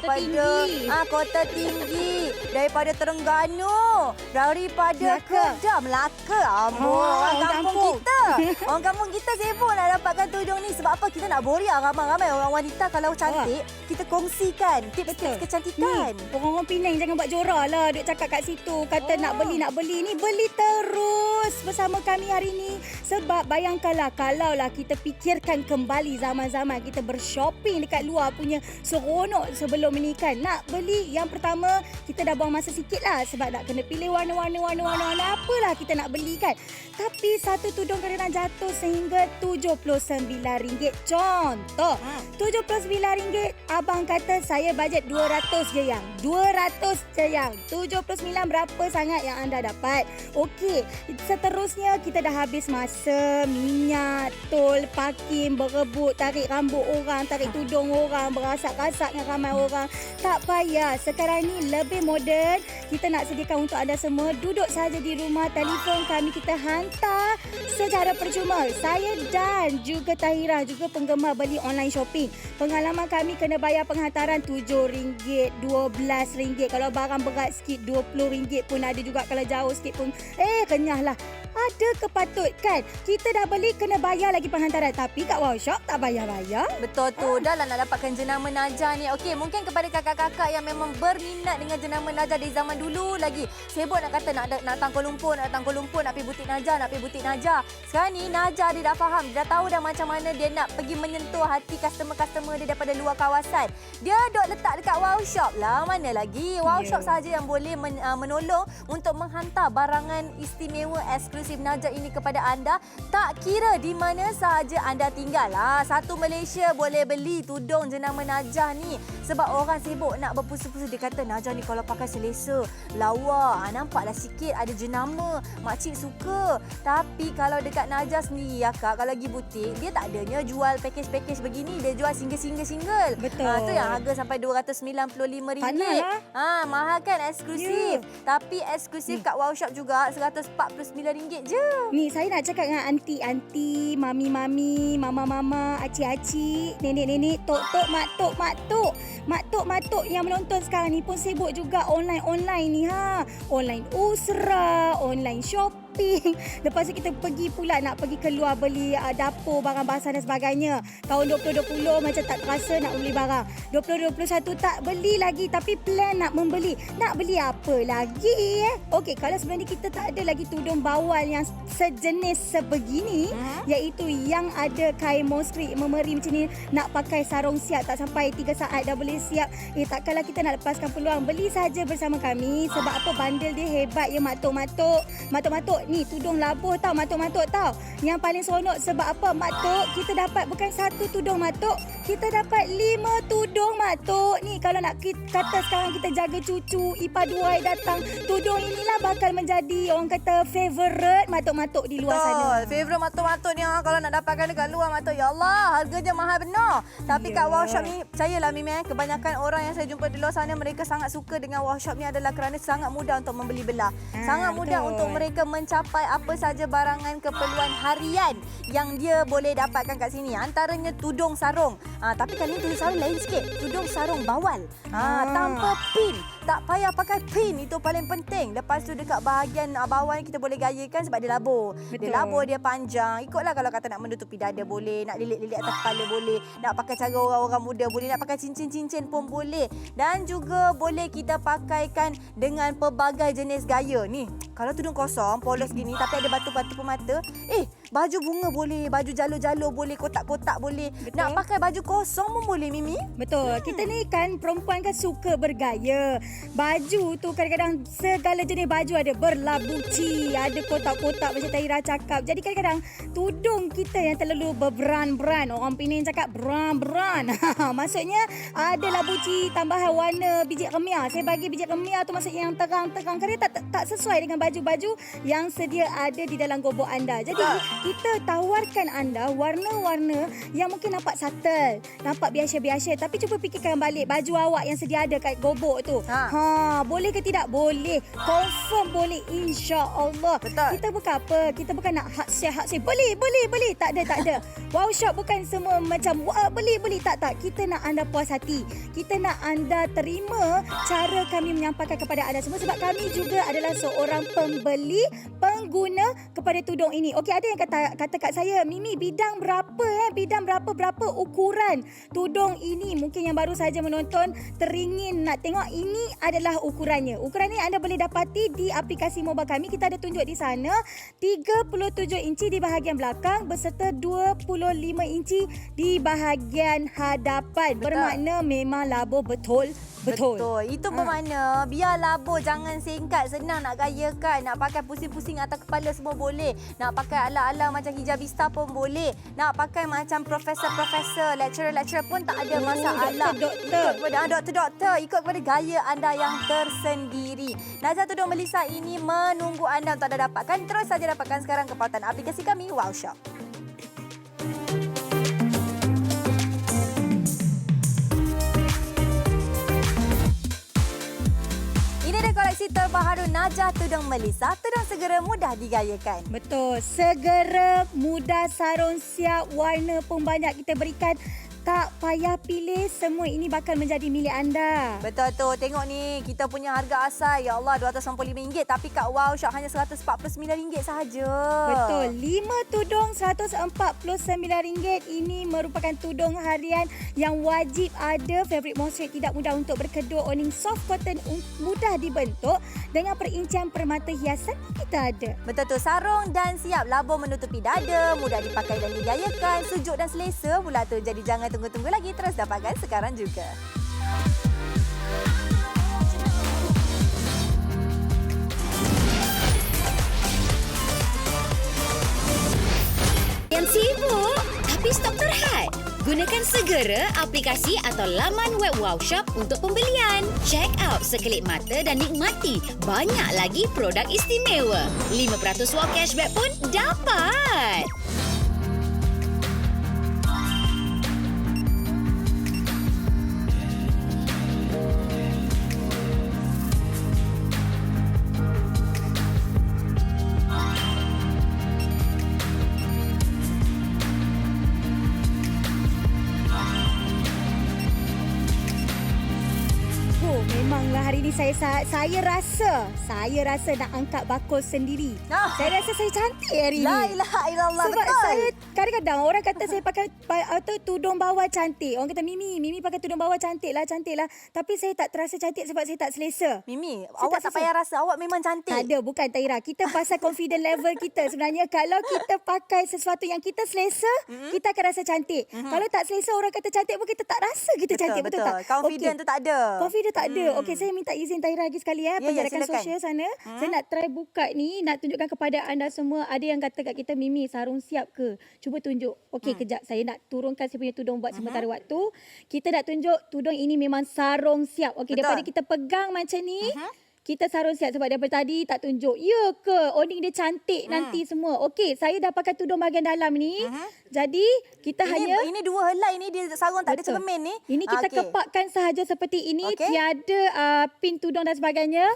Speaker 3: Kota Tinggi, daripada Terengganu, daripada Kedah, Melaka. Orang kampung kita. Orang kampung kita sibuk nak dapatkan tudung ni. Sebab apa? Kita nak boria ramai-ramai orang wanita kalau cantik, kita kongsikan tips-tips kecantikan.
Speaker 2: Orang-orang Penang jangan buat jorah lah. Duk cakap kat situ. Kata nak beli ni. Beli terus bersama kami hari ni. Sebab bayangkanlah kalaulah kita fikirkan kembali zaman-zaman kita bershopping dekat luar punya seronok sebelum menikah. Nak beli, yang pertama kita dah buang masa sikit lah. Sebab nak kena pilih warna-warna apalah kita nak beli kan. Tapi satu tudung kadang jatuh sehingga RM79. Contoh, RM79. Abang kata saya bajet 200 je yang. 200 je yang. 79 berapa sangat yang anda dapat. Okey, seterusnya kita dah habis masa, minyak, tol, parking, berebut, tarik rambut orang, tarik tudung orang, berasak-asak dengan ramai orang. Tak payah. Sekarang ni lebih moden. Kita nak sediakan untuk anda semua. Duduk saja di rumah, telefon kami kita hantar secara percuma. Saya dan juga Tahira, juga penggemar beli online shopping. Pengalaman kami kena bayar penghantaran RM7, RM12. Kalau barang berat sikit RM20 pun ada juga. Kalau jauh sikit pun kenyahlah. Ada kepatut kan? Kita dah beli kena bayar lagi penghantaran. Tapi kat Wow Shop tak bayar-bayar.
Speaker 3: Betul tu. Dah lah nak dapatkan jenama Najah ni. Okey, mungkin kepada kakak-kakak yang memang berminat dengan jenama Najah dari zaman dulu lagi. Sibuk nak kata nak datang Kuala Lumpur, nak pergi butik Najah, nak pergi butik Najah. Sekarang ni Najah dia dah faham. Dia dah tahu dah macam mana dia nak pergi menyentuh hati customer-customer dia daripada luar kawasan. Dia duk letak dekat Wow Shop lah. Mana lagi? Wow Shop sahaja yang boleh menolong untuk menghantar barangan istimewa eksklusif Najah ini kepada anda. Tak kira di mana sahaja anda tinggal. Satu Malaysia boleh beli tudung jenama Najah ni. Sebab orang sibuk nak berpusu-pusu. Dia kata Najah ni kalau pakai selesa, lawa, nampaklah sikit ada jenama. Makcik suka. Tapi kalau dekat Najah sendiri Kak, kalau pergi butik, dia tak adanya jual package-package begini. Dia jual single-single.
Speaker 2: Betul.
Speaker 3: Tu yang harga sampai RM295. Mahal kan, eksklusif. Tapi eksklusif kat Wow Shop juga RM149 je.
Speaker 2: Ni saya nak cakap dengan anti-anti, mami-mami, mama-mama, acik-acik, nenek-nenek, tok-tok, mak-tok, mak-tok. Mak-tok yang menonton sekarang ni pun sibuk juga online ni Online usra, online shopping. Lepas tu kita pergi pula nak pergi keluar beli dapur, barang bahasan dan sebagainya. Tahun 2020 macam tak terasa nak beli barang. 2021 tak beli lagi tapi plan nak membeli. Nak beli apa lagi Okey, kalau sebenarnya kita tak ada lagi tudung bawal yang sejenis sebegini, iaitu yang ada kain mostri memeri macam ni, nak pakai sarung siap tak sampai 3 saat dah boleh siap. Takkanlah kita nak lepaskan peluang. Beli saja bersama kami. Sebab apa, bandel dia hebat ya mak-tok. Mak-tok ni tudung labuh tau, mak-tok tau. Yang paling seronok sebab apa, mak-tok, kita dapat bukan satu tudung mak-tok, kita dapat 5 tudung mak-tok. Ni kalau nak kata sekarang kita jaga cucu, ipar duai datang, tudung inilah bakal menjadi orang kata favourite mak-tok di luar sana.
Speaker 3: Favourite mak-tok ni kalau nak dapatkan dekat luar mak-tok, ya Allah, harganya mahal benar. Tapi kat Wow Shop ni, percayalah Mimi, kebanyakan orang yang saya jumpa di luar sana, mereka sangat suka dengan Wow Shop ni adalah kerana sangat mudah untuk membeli belah. Sangat mudah untuk mereka mencapai apa saja barangan keperluan harian yang dia boleh dapatkan kat sini. Antaranya tudung sarung. Tapi kali ni tudung sarung lain sikit. Tudung sarung bawal. Tanpa pin. Tak payah pakai pin. Itu paling penting. Lepas tu dekat bahagian bawah ni kita boleh gayakan sebab dia labur.
Speaker 2: Betul.
Speaker 3: Dia labur, dia panjang. Ikutlah kalau kata nak menutupi dada boleh. Nak lilit-lilit atas kepala boleh. Nak pakai cara orang-orang muda boleh. Nak pakai cincin-cincin pun boleh. Dan juga boleh kita pakaikan dengan pelbagai jenis gaya. Ni, kalau tudung kosong, polos gini tapi ada batu-batu pemata. Baju bunga boleh. Baju jalur-jalur boleh. Kotak-kotak boleh. Betul. Nak pakai baju kosong pun boleh, Mimi.
Speaker 2: Betul. Kita ni kan perempuan kan suka bergaya. Baju tu kadang-kadang segala jenis baju ada. Berlabuci, ada kotak-kotak macam Tahira cakap. Jadi kadang-kadang tudung kita yang terlalu berbrand-brand. Orang Penang cakap brand-brand. Maksudnya ada labuci tambahan warna biji kemia. Saya bagi biji kemia tu maksudnya yang terang-terang. Kerana tak sesuai dengan baju-baju yang sedia ada di dalam gobok anda. Jadi kita tawarkan anda warna-warna yang mungkin nampak subtle, nampak biasa-biasa, tapi cuba fikirkan balik baju awak yang sedia ada kat gobok tu. Boleh ke tidak? Boleh. Confirm boleh, insya-Allah. Kita bukan apa? Kita bukan nak hak sale. Beli. Tak ada. Wow Shop bukan semua macam beli. Tak. Kita nak anda puas hati. Kita nak anda terima cara kami menyampaikan kepada anda semua sebab kami juga adalah seorang pembeli, pengguna kepada tudung ini. Okey, ada yang kata kat saya, Mimi, bidang berapa berapa ukuran tudung ini? Mungkin yang baru saja menonton teringin nak tengok, ini adalah ukurannya. Ukuran ni anda boleh dapati di aplikasi mobile kami. Kita ada tunjuk di sana 37 inci di bahagian belakang berserta 25 inci di bahagian hadapan. Bermakna memang labuh betul Betul.
Speaker 3: Itu bermakna biar labo jangan singkat, senang nak gayakan, nak pakai pusing-pusing atas kepala semua boleh. Nak pakai ala-ala macam hijabista pun boleh. Nak pakai macam profesor-profesor, lecturer-lecturer pun tak ada masalah. Doktor-doktor, ikut kepada gaya anda yang tersendiri. Najah Tudung Melissa ini menunggu anda untuk anda dapatkan. Terus saja dapatkan sekarang kepautan aplikasi kami Wow Shop. Koleksi terbaru Najah Tudung Melissa, tudung segera mudah digayakan.
Speaker 2: Betul. Segera, mudah, sarung siap, warna pun banyak kita berikan. Tak payah pilih, semua ini bakal menjadi milik anda.
Speaker 3: Betul tu. Tengok ni, kita punya harga asal, ya Allah, RM295. Tapi kat Wow Shop hanya RM149 sahaja.
Speaker 2: Betul. 5 tudung RM149. Ini merupakan tudung harian yang wajib ada. Fabric moisture tidak mudah untuk berkedut. Owning soft cotton mudah dibentuk. Dengan perincian permata hiasan kita ada.
Speaker 3: Betul tu. Sarung dan siap. Labo menutupi dada. Mudah dipakai dan digayakan. Sejuk dan selesa pula tu. Jadi jangan tunggu-tunggu lagi, terus dapatkan sekarang juga.
Speaker 1: Yang sibuk tapi stok terhad. Gunakan segera aplikasi atau laman web Wow Shop untuk pembelian. Check out sekelip mata dan nikmati banyak lagi produk istimewa. 5% wow cashback pun dapat.
Speaker 2: Memanglah hari ini saya rasa nak angkat bakul sendiri. Saya rasa saya cantik hari ini.
Speaker 3: La ilaha illallah.
Speaker 2: Sebab
Speaker 3: betul.
Speaker 2: saya kadang-kadang orang kata saya pakai tudung bawah cantik. Orang kata Mimi pakai tudung bawah cantik lah. Tapi saya tak terasa cantik sebab saya tak selesa.
Speaker 3: Mimi,
Speaker 2: Saya
Speaker 3: awak tak
Speaker 2: tak
Speaker 3: payah rasa. Awak memang cantik.
Speaker 2: Tak ada, bukan Tahira. Kita pasal confident level kita. Sebenarnya kalau kita pakai sesuatu yang kita selesa, kita akan rasa cantik. Kalau tak selesa, orang kata cantik pun kita tak rasa kita cantik. Betul tak?
Speaker 3: Confident tu tak ada.
Speaker 2: Confident tak ada. Okey, saya minta izin Tahira lagi sekali penjarakan sosial sana. Saya nak try buka ni, nak tunjukkan kepada anda semua. Ada yang kata kat kita, Mimi, sarung siap ke? Cuba tunjuk. Okey, kejap. Saya nak turunkan saya punya tudung buat sementara waktu. Kita nak tunjuk tudung ini memang sarung siap. Okey, daripada kita pegang macam ni, kita sarung siap sebab daripada tadi tak tunjuk. Ya ke? Owning dia cantik nanti semua. Okey, saya dah pakai tudung bahagian dalam ni. Jadi, kita
Speaker 3: Ini dua helai ni, dia sarung tak ada cermin ni.
Speaker 2: Ini kita kepakkan sahaja seperti ini. Tiada pin tudung dan sebagainya.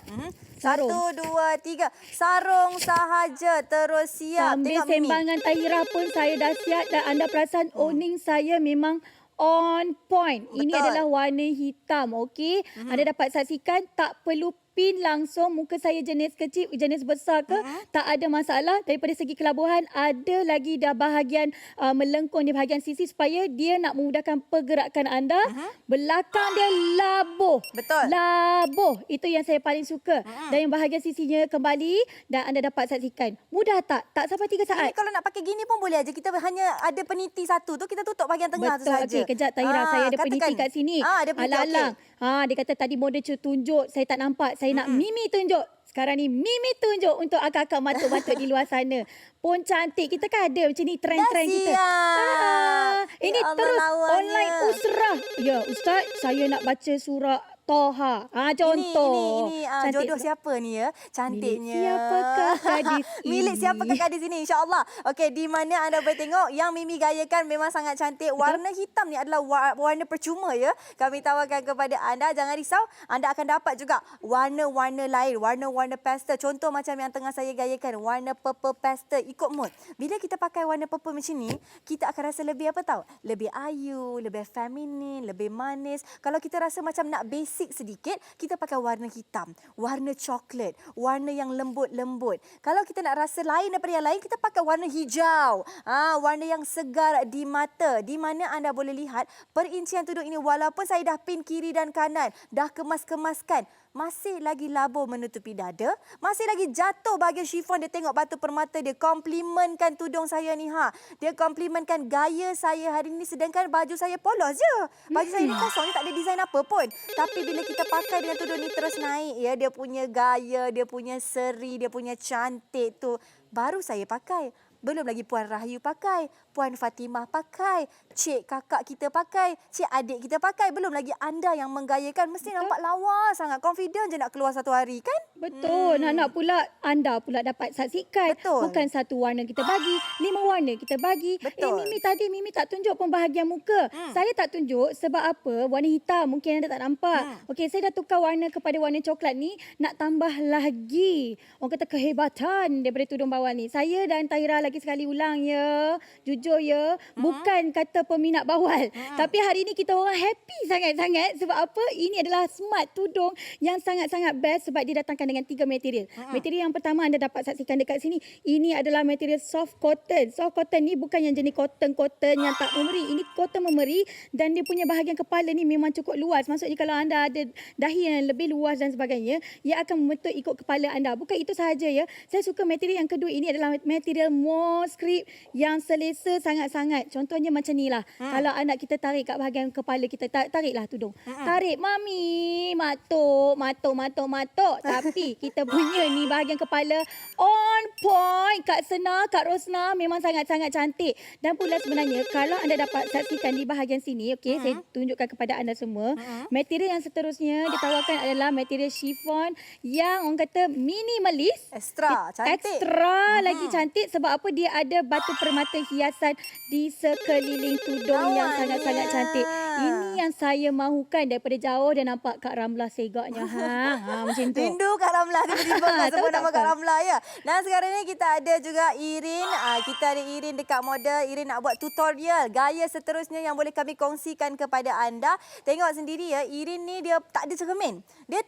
Speaker 2: Sarung.
Speaker 3: 1, 2, 3. Sarung sahaja. Terus siap.
Speaker 2: Sambil
Speaker 3: Tengok Mimi.
Speaker 2: sembangan Tahira pun saya dah siap. Dan anda perasan owning saya memang on point.
Speaker 3: Betul.
Speaker 2: Ini adalah warna hitam. Okey. Anda dapat saksikan tak perlu pin langsung. Muka saya jenis kecil, jenis besar ke, tak ada masalah. Daripada segi kelabuhan, ada lagi dah bahagian melengkung di bahagian sisi supaya dia nak memudahkan pergerakan anda. Belakang dia labuh.
Speaker 3: Betul.
Speaker 2: Labuh. Itu yang saya paling suka. Dan yang bahagian sisinya kembali dan anda dapat saksikan. Mudah tak? Tak sampai 3 saat.
Speaker 3: Ini kalau nak pakai gini pun boleh aja. Kita hanya ada peniti satu tu, kita tutup bahagian tengah tu
Speaker 2: Betul.
Speaker 3: saja.
Speaker 2: Okey, kejap Tahira. Saya ada peniti kat sini.
Speaker 3: Ada peniti,
Speaker 2: Alang-alang. Dia kata tadi model tunjuk. Saya tak nampak. Saya nak Mimi tunjuk. Sekarang ni Mimi tunjuk untuk akak-akak matuk-matuk di luar sana. Pun cantik. Kita kan ada macam ni trend-trend kita. Ini
Speaker 3: Allah,
Speaker 2: terus
Speaker 3: lawannya.
Speaker 2: online usrah. Ya, Ustaz, saya nak baca surah Toha. Contoh.
Speaker 3: Ini
Speaker 2: Cantik
Speaker 3: jodoh
Speaker 2: tak?
Speaker 3: siapa ni ya? Cantiknya.
Speaker 2: Milik siapakah gadis ini?
Speaker 3: Milik siapakah gadis ini? InsyaAllah. Okey, di mana anda boleh tengok yang Mimi gayakan memang sangat cantik. Warna hitam ni adalah warna percuma ya. Kami tawarkan kepada anda. Jangan risau. Anda akan dapat juga warna-warna lain. Warna-warna pastel. Contoh macam yang tengah saya gayakan. Warna purple pastel. Ikut mood. Bila kita pakai warna purple macam ni, kita akan rasa lebih apa tahu? Lebih ayu, lebih feminin, lebih manis. Kalau kita rasa macam nak basic sedikit, kita pakai warna hitam, warna coklat, warna yang lembut-lembut. Kalau kita nak rasa lain daripada yang lain, kita pakai warna hijau. Warna yang segar di mata. Di mana anda boleh lihat perincian tudung ini walaupun saya dah pin kiri dan kanan, dah kemas-kemaskan, masih lagi labo menutupi dada, masih lagi jatuh bahagian chiffon. Dia tengok batu permata dia, komplimentkan tudung saya ni Dia komplimentkan gaya saya hari ni, sedangkan baju saya polos je. Baju saya ni kosong, tak ada design apa pun. Tapi bila kita pakai dengan tudung ni terus naik ya, dia punya gaya, dia punya seri, dia punya cantik tu, baru saya pakai. Belum lagi Puan Rahayu pakai, Puan Fatimah pakai, cik kakak kita pakai, cik adik kita pakai. Belum lagi anda yang menggayakan. Mesti nampak lawa sangat. Confident je nak keluar satu hari kan?
Speaker 2: Betul. Nak pula anda pula dapat saksikan.
Speaker 3: Betul.
Speaker 2: Bukan satu warna kita bagi, 5 warna kita bagi.
Speaker 3: Betul.
Speaker 2: Mimi tak tunjuk pembahagian muka. Saya tak tunjuk sebab apa? Warna hitam mungkin anda tak nampak. Okey, saya dah tukar warna kepada warna coklat ni nak tambah lagi. Orang kata kehebatan daripada tudung bawah ni. Saya dan Tahira lagi sekali ulang ya. Jujur ya. Bukan kata peminat bawal. Tapi hari ni kita orang happy sangat-sangat sebab apa? Ini adalah smart tudung yang sangat-sangat best sebab dia datangkan dengan 3 material. Material yang pertama anda dapat saksikan dekat sini. Ini adalah material soft cotton. Soft cotton ni bukan yang jenis cotton yang tak memberi. Ini cotton memberi dan dia punya bahagian kepala ni memang cukup luas. Maksudnya kalau anda ada dahi yang lebih luas dan sebagainya, ia akan membentuk ikut kepala anda. Bukan itu sahaja ya. Saya suka material yang kedua ini adalah material script yang selesa sangat-sangat. Contohnya macam ni lah. Kalau anak kita tarik kat bahagian kepala kita, tariklah tudung. Tarik, mami, matuk. Tapi kita punya ni bahagian kepala on point. Kak Sena, Kak Rosna memang sangat-sangat cantik. Dan pula sebenarnya kalau anda dapat saksikan di bahagian sini, okey, saya tunjukkan kepada anda semua. Material yang seterusnya ditawarkan adalah material chiffon yang orang kata minimalis.
Speaker 3: Extra cantik.
Speaker 2: Extra lagi cantik sebab apa? Dia ada batu permata hiasan di sekeliling tudung yang sangat-sangat cantik. Ini yang saya mahukan daripada jauh dan nampak Kak Ramlah segaknya. Macam tu.
Speaker 3: Rindu Kak Ramlah tiba-tiba kan sebut
Speaker 2: Tahu tak
Speaker 3: nama
Speaker 2: apa?
Speaker 3: Kak Ramlah ya. Dan sekarang ni kita ada juga Irin. Kita ada Irin dekat model. Irin nak buat tutorial gaya seterusnya yang boleh kami kongsikan kepada anda. Tengok sendiri ya, Irin ni dia tak ada cermin. Dia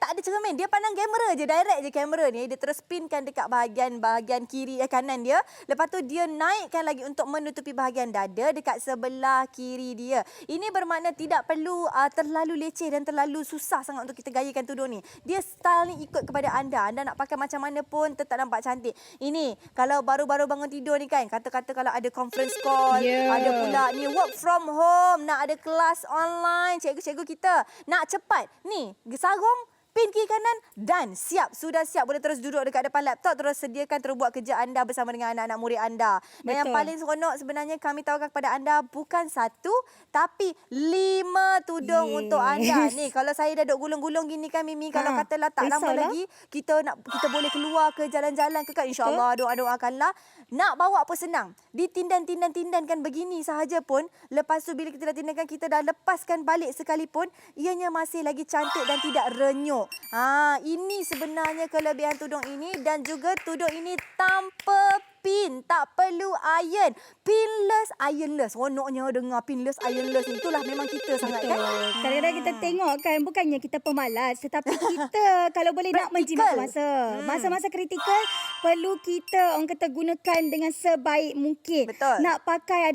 Speaker 3: pandang kamera je, direct je kamera ni. Dia terus pinkan dekat bahagian kiri kanan dia. Lepas tu dia naikkan lagi untuk menutupi bahagian dada dekat sebelah kiri dia. Ini bermakna tidak perlu terlalu leceh dan terlalu susah sangat untuk kita gayakan tudung ni. Dia style ni ikut kepada anda. Anda nak pakai macam mana pun tetap nampak cantik. Ini kalau baru-baru bangun tidur ni kan, kata-kata kalau ada conference call, ada pula ni work from home, nak ada kelas online, cikgu-cikgu kita nak cepat. Ni, sarung, pin kiri kanan dan sudah siap. Boleh terus duduk dekat depan laptop, terus sediakan terus buat kerja anda bersama dengan anak-anak murid anda. Dan yang paling seronok sebenarnya kami tawarkan kepada anda bukan 1 tapi 5 tudung untuk anda. Ni kalau saya dah duduk gulung-gulung gini kan Mimi, kalau katalah tak lama lagi kita boleh keluar ke jalan-jalan ke kan, insya-Allah doa-doakanlah. Nak bawa apa senang. Ditindan-tindan-tindankan begini sahaja pun, lepas tu bila kita dah tindankan, kita dah lepaskan balik sekalipun, ianya masih lagi cantik dan tidak renyuk. Ini sebenarnya kelebihan tudung ini dan juga tudung ini tanpa pin, tak perlu iron. Pinless, ironless. Seronoknya dengar pinless, ironless. Itulah memang kita sangat kan.
Speaker 2: Kadang-kadang kita tengok kan, bukannya kita pemalas, tetapi kita kalau boleh nak menjimat masa. Masa-masa kritikal perlu kita orang kata gunakan dengan sebaik mungkin.
Speaker 3: Betul.
Speaker 2: Nak pakai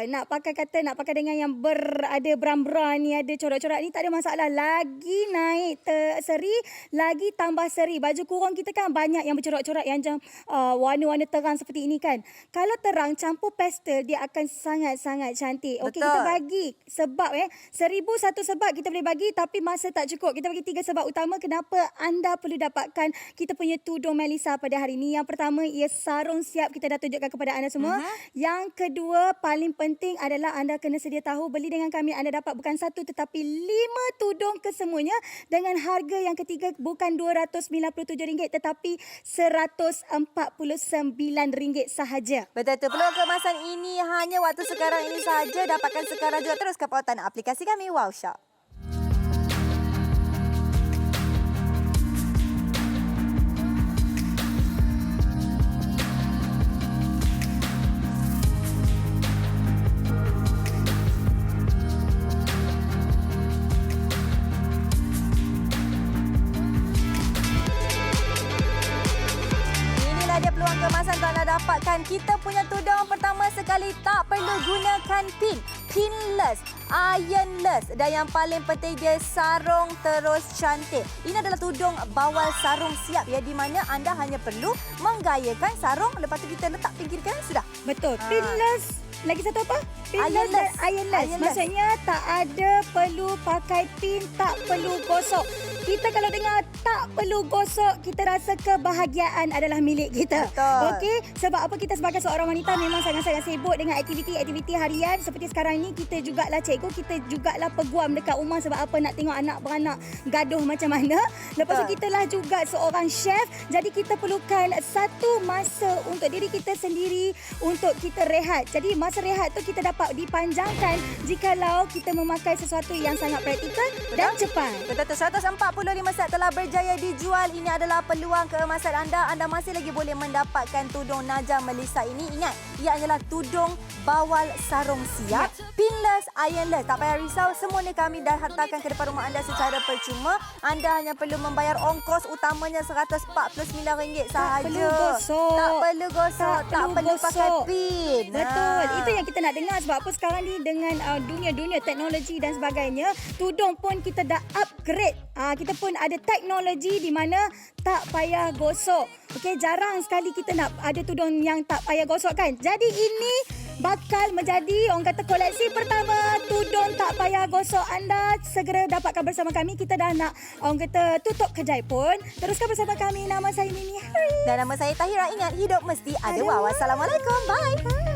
Speaker 2: nak pakai dengan yang ada bram-bram ni, ada corak-corak ni, tak ada masalah. Lagi naik seri, lagi tambah seri. Baju kurung kita kan banyak yang bercorak-corak yang macam warna-warna terang seperti ini kan. Kalau terang campur pastel, dia akan sangat-sangat cantik. Okey, kita bagi sebab 1001 sebab kita boleh bagi, tapi masa tak cukup. Kita bagi 3 sebab utama kenapa anda perlu dapatkan kita punya tudung Melissa pada hari ini. Yang pertama, ia sarung siap, kita dah tunjukkan kepada anda semua. Yang kedua, paling penting adalah anda kena sedia tahu beli dengan kami anda dapat bukan 1 tetapi 5 tudung kesemuanya dengan harga yang ketiga bukan RM297 tetapi RM149 sahaja.
Speaker 3: Betul tu. Peluang kemasan ini hanya waktu sekarang ini sahaja. Dapatkan sekarang juga terus ke pautan aplikasi kami Wow Shop. Inilah dia peluang kemasan untuk anda dapatkan. Kita punya tudung pertama sekali tak perlu gunakan pin. pinless, ironless dan yang paling penting dia sarung terus cantik. Ini adalah tudung bawal sarung siap ya, di mana anda hanya perlu menggayakan sarung, lepas tu kita letak pinggirkan sudah.
Speaker 2: Betul. Pinless. Lagi satu apa? Pinless dan ironless.
Speaker 3: Ironless.
Speaker 2: Maksudnya tak ada perlu pakai pin, tak perlu gosok. Kita kalau dengar tak perlu gosok, kita rasa kebahagiaan adalah milik kita.
Speaker 3: Betul.
Speaker 2: Okey, sebab apa kita sebagai seorang wanita memang sangat-sangat sibuk dengan aktiviti-aktiviti harian. Seperti sekarang ni kita jugalah cikgu, kita jugalah peguam dekat rumah sebab apa nak tengok anak beranak gaduh macam mana. Lepas tu kita lah juga seorang chef. Jadi kita perlukan satu masa untuk diri kita sendiri untuk kita rehat. Jadi masa rehat tu kita dapat dipanjangkan jikalau kita memakai sesuatu yang sangat praktikal dan cepat.
Speaker 3: Betul, 145 set telah berjaya dijual. Ini adalah peluang keemasan anda. Anda masih lagi boleh mendapatkan tudung Najah Melissa ini. Ingat, ia adalah tudung bawal sarung siap, pinless, ironless. Tak payah risau, semuanya kami dah hantarkan ke depan rumah anda secara percuma. Anda hanya perlu membayar ongkos utamanya RM149 sahaja.
Speaker 2: Tak perlu gosok.
Speaker 3: Tak perlu gosok, tak perlu pakai
Speaker 2: gosok.
Speaker 3: pin.
Speaker 2: Betul. Itu yang kita nak dengar sebab apa sekarang ni dengan dunia-dunia teknologi dan sebagainya, tudung pun kita dah upgrade. Kita pun ada teknologi di mana tak payah gosok. Okey, jarang sekali kita nak ada tudung yang tak payah gosok kan. Jadi ini bakal menjadi orang kata koleksi pertama tudung tak payah gosok. Anda segera dapatkan bersama kami. Kita dah nak orang kata tutup kedai pun. Teruskan bersama kami. Nama saya Mimi Hari.
Speaker 3: Dan nama saya Tahira. Ingat, hidup mesti ada wow. Assalamualaikum. Bye.